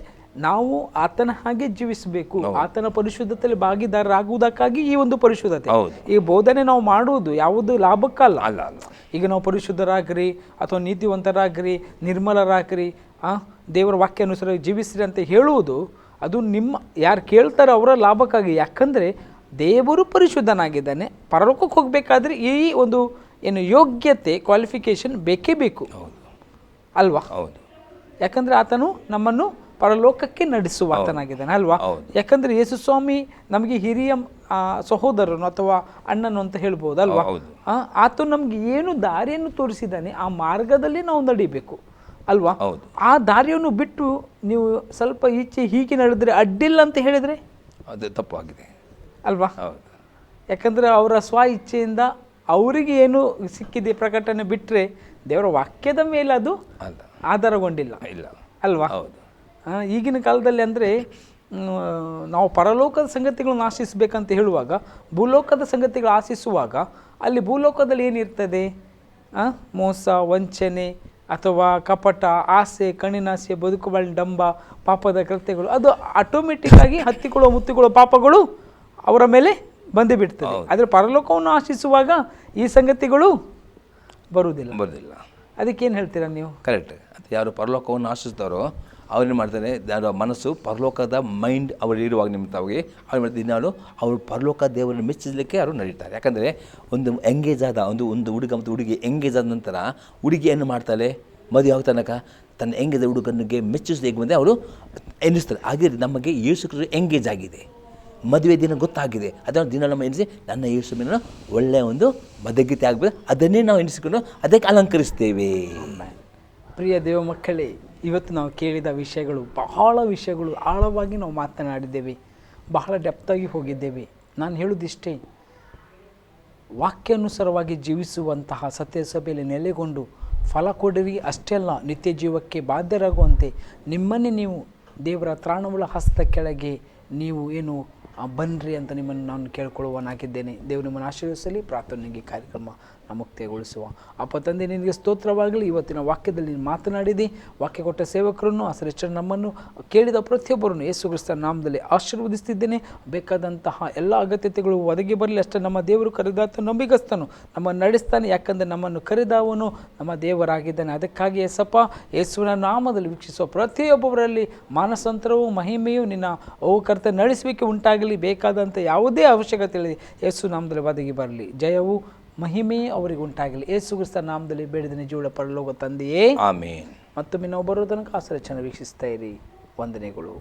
ನಾವು ಆತನ ಹಾಗೆ ಜೀವಿಸಬೇಕು, ಆತನ ಪರಿಶುದ್ಧತೆಯಲ್ಲಿ ಭಾಗಿದಾರರಾಗುವುದಕ್ಕಾಗಿ ಈ ಒಂದು ಪರಿಶುದ್ಧತೆ. ಈ ಬೋಧನೆ ನಾವು ಮಾಡುವುದು ಯಾವುದು ಲಾಭಕ್ಕಲ್ಲ. ಈಗ ನಾವು ಪರಿಶುದ್ಧರಾಗ್ರಿ ಅಥವಾ ನೀತಿವಂತರಾಗ್ರಿ, ನಿರ್ಮಲರಾಗ್ರಿ, ದೇವರ ವಾಕ್ಯಾನುಸಾರ ಜೀವಿಸ್ರಿ ಅಂತ ಹೇಳುವುದು ಅದು ನಿಮ್ಮ ಯಾರು ಕೇಳ್ತಾರೆ ಅವರ ಲಾಭಕ್ಕಾಗಿ. ಯಾಕಂದರೆ ದೇವರು ಪರಿಶುದ್ಧನಾಗಿದ್ದಾನೆ. ಪರಲೋಕಕ್ಕೆ ಹೋಗಬೇಕಾದ್ರೆ ಈ ಒಂದು ಏನು ಯೋಗ್ಯತೆ, ಕ್ವಾಲಿಫಿಕೇಶನ್ ಬೇಕೇ ಬೇಕು ಅಲ್ವಾ? ಯಾಕಂದರೆ ಆತನು ನಮ್ಮನ್ನು ಪರಲೋಕಕ್ಕೆ ನಡೆಸುವ ಆತನಾಗಿದ್ದಾನೆ ಅಲ್ವಾ? ಯಾಕಂದರೆ ಯೇಸು ಸ್ವಾಮಿ ನಮಗೆ ಹಿರಿಯ ಸಹೋದರನು ಅಥವಾ ಅಣ್ಣನು ಅಂತ ಹೇಳ್ಬೋದು ಅಲ್ವಾ? ಆತನು ನಮ್ಗೆ ಏನು ದಾರಿಯನ್ನು ತೋರಿಸಿದ್ದಾನೆ ಆ ಮಾರ್ಗದಲ್ಲಿ ನಾವು ನಡಿಬೇಕು ಅಲ್ವಾ? ಆ ದಾರಿಯನ್ನು ಬಿಟ್ಟು ನೀವು ಸ್ವಲ್ಪ ಈಚೆ ಹೀಗೆ ನಡೆದ್ರೆ ಅಡ್ಡಿಲ್ಲ ಅಂತ ಹೇಳಿದರೆ ಅದು ತಪ್ಪಾಗಿದೆ ಅಲ್ವಾ? ಯಾಕಂದರೆ ಅವರ ಸ್ವ ಇಚ್ಛೆಯಿಂದ ಅವರಿಗೆ ಏನು ಸಿಕ್ಕಿದೆ ಪ್ರಕಟಣೆ ಬಿಟ್ಟರೆ ದೇವರ ವಾಕ್ಯದ ಮೇಲೆ ಅದು ಆಧಾರಗೊಂಡಿಲ್ಲ ಅಲ್ವಾ? ಈಗಿನ ಕಾಲದಲ್ಲಿ ಅಂದರೆ ನಾವು ಪರಲೋಕದ ಸಂಗತಿಗಳನ್ನು ಆಶಿಸಬೇಕಂತ ಹೇಳುವಾಗ ಭೂಲೋಕದ ಸಂಗತಿಗಳು ಆಶಿಸುವಾಗ ಅಲ್ಲಿ ಭೂಲೋಕದಲ್ಲಿ ಏನಿರ್ತದೆ? ಮೋಸ, ವಂಚನೆ ಅಥವಾ ಕಪಟ, ಆಸೆ, ಕಣ್ಣಿನಾಸೆ, ಬದುಕುಬಾಳಿನ ಡಂಬ, ಪಾಪದ ಕೃತ್ಯಗಳು ಅದು ಆಟೋಮೆಟಿಕ್ ಆಗಿ ಹತ್ತಿಕೊಳ್ಳುವ ಮುತ್ತಿಕೊಳ್ಳುವ ಪಾಪಗಳು ಅವರ ಮೇಲೆ ಬಂದೇ ಬಿಡ್ತದೆ. ಆದರೆ ಪರಲೋಕವನ್ನು ಆಶಿಸುವಾಗ ಈ ಸಂಗತಿಗಳು ಬರುವುದಿಲ್ಲ. ಅದಕ್ಕೇನು ಹೇಳ್ತೀರಾ ನೀವು? ಕರೆಕ್ಟ್. ಅದು ಯಾರು ಪರಲೋಕವನ್ನು ಆಶಿಸ್ತಾರೋ ಅವ್ರೇನು ಮಾಡ್ತಾರೆ, ಯಾರು ಮನಸ್ಸು ಪರಲೋಕದ ಮೈಂಡ್ ಅವರಿರುವಾಗ ನಿಮಿತ್ತವಾಗಿ ಅವ್ರು ಮಾಡ್ತಾರೆ ದಿನಾಲು ಅವರು ಪರಲೋಕ ದೇವರನ್ನು ಮೆಚ್ಚಿಸಲಿಕ್ಕೆ ಅವರು ನಡೀತಾರೆ. ಯಾಕಂದರೆ ಒಂದು ಎಂಗೇಜ್ ಆದ ಒಂದು ಹುಡುಗ ಮತ್ತು ಹುಡುಗಿ ಎಂಗೇಜ್ ಆದ ನಂತರ ಹುಡುಗಿಯನ್ನು ಮಾಡ್ತಾಳೆ, ಮದುವೆ ಆಗೋ ತನಕ ತನ್ನ ಎಂಗೇಜ್ ಹುಡುಗನಿಗೆ ಮೆಚ್ಚಿಸಲಿಕ್ಕೆ ಬಂದರೆ ಅವರು ಎನ್ನಿಸ್ತಾರೆ. ಹಾಗೆ ನಮಗೆ ಯೇಸು ಕ್ರಿಸ್ತ ಎಂಗೇಜ್ ಆಗಿದೆ, ಮದುವೆ ದಿನ ಗೊತ್ತಾಗಿದೆ, ಅದನ್ನು ದಿನ ನಮ್ಮ ಎನಿಸಿ ನನ್ನ ಯೇಸುವಿನ ಒಳ್ಳೆಯ ಒಂದು ಮದಗೀತೆ ಆಗಬೇಕು, ಅದನ್ನೇ ನಾವು ಎನಿಸಿಕೊಂಡು ಅದಕ್ಕೆ ಅಲಂಕರಿಸ್ತೇವೆ. ಪ್ರಿಯ ದೇವ ಮಕ್ಕಳೇ, ಇವತ್ತು ನಾವು ಕೇಳಿದ ವಿಷಯಗಳು ಬಹಳ ವಿಷಯಗಳು ಆಳವಾಗಿ ನಾವು ಮಾತನಾಡಿದ್ದೇವೆ, ಬಹಳ ಡೆಪ್ತಾಗಿ ಹೋಗಿದ್ದೇವೆ. ನಾನು ಹೇಳುವುದಿಷ್ಟೇ, ವಾಕ್ಯಾನುಸಾರವಾಗಿ ಜೀವಿಸುವಂತಹ ಸತ್ಯ ಸಭೆಯಲ್ಲಿ ನೆಲೆಗೊಂಡು ಫಲ ಕೊಡಿರಿ. ಅಷ್ಟೇ ಅಲ್ಲ, ನಿತ್ಯ ಜೀವಕ್ಕೆ ಬಾಧ್ಯರಾಗುವಂತೆ ನಿಮ್ಮನ್ನೇ ನೀವು ದೇವರ ತ್ರಾಣವುಳ್ಳ ಹಸ್ತ ಕೆಳಗೆ ನೀವು ಏನು ಬನ್ನಿರಿ ಅಂತ ನಿಮ್ಮನ್ನು ನಾನು ಕೇಳ್ಕೊಳ್ಳುವನಾಗಿದ್ದೇನೆ. ದೇವರು ನಿಮ್ಮನ್ನು ಆಶೀರ್ವದಿಸಲಿ. ಪ್ರಾರ್ಥನೆಗೆ ಕಾರ್ಯಕ್ರಮ ಮುಕ್ತಿಗೊಳಿಸುವ. ಅಪ್ಪ ತಂದೆ, ನಿನಗೆ ಸ್ತೋತ್ರವಾಗಲಿ. ಇವತ್ತಿನ ವಾಕ್ಯದಲ್ಲಿ ನೀನು ಮಾತನಾಡಿದಿ, ವಾಕ್ಯ ಕೊಟ್ಟ ಸೇವಕರನ್ನು ಆಸರಿಸ್ಟ ನಮ್ಮನ್ನು ಕೇಳಿದ ಪ್ರತಿಯೊಬ್ಬರನ್ನು ಯೇಸು ಕ್ರಿಸ್ತನ ನಾಮದಲ್ಲಿ ಆಶೀರ್ವದಿಸ್ತಿದ್ದೇನೆ. ಬೇಕಾದಂತಹ ಎಲ್ಲ ಅಗತ್ಯತೆಗಳು ಒದಗಿ ಬರಲಿ. ಅಷ್ಟೇ ನಮ್ಮ ದೇವರು ಕರೆದಾತ ನಂಬಿಗಸ್ತನು, ನಮ್ಮನ್ನು ನಡೆಸ್ತಾನೆ. ಯಾಕಂದರೆ ನಮ್ಮನ್ನು ಕರೆದವನು ನಮ್ಮ ದೇವರಾಗಿದ್ದಾನೆ. ಅದಕ್ಕಾಗಿ ಯೇಸಪ್ಪ, ಯೇಸುವಿನ ನಾಮದಲ್ಲಿ ವೀಕ್ಷಿಸುವ ಪ್ರತಿಯೊಬ್ಬರಲ್ಲಿ ಮಾನಸಾಂತರವೂ ಮಹಿಮೆಯೂ ನಿನ್ನ ಕರ್ತನ ನಡೆಸುವಿಕೆ ಉಂಟಾಗಲಿ. ಬೇಕಾದಂಥ ಯಾವುದೇ ಅವಶ್ಯಕತೆ ಇಲ್ಲದೆ ಯೇಸು ನಾಮದಲ್ಲಿ ಒದಗಿ ಬರಲಿ. ಜಯವು ಮಹಿಮೆ ಅವರಿಗೆ ಉಂಟಾಗಲಿ. ಯೇಸು ಕ್ರಿಸ್ತ ನಾಮದಲ್ಲಿ ಬೇಡಿದ ನಿಜವುಳ್ಳ ಪರಲೋಕ ತಂದೆಯೇ, ಆಮೆನ್. ಮತ್ತೊಮ್ಮೆ ನಾವು ಬರೋ ತನಕ ಆಸರೆ ಚೆನ್ನಾಗಿ ವೀಕ್ಷಿಸ್ತಾ ಇರಿ. ವಂದನೆಗಳು.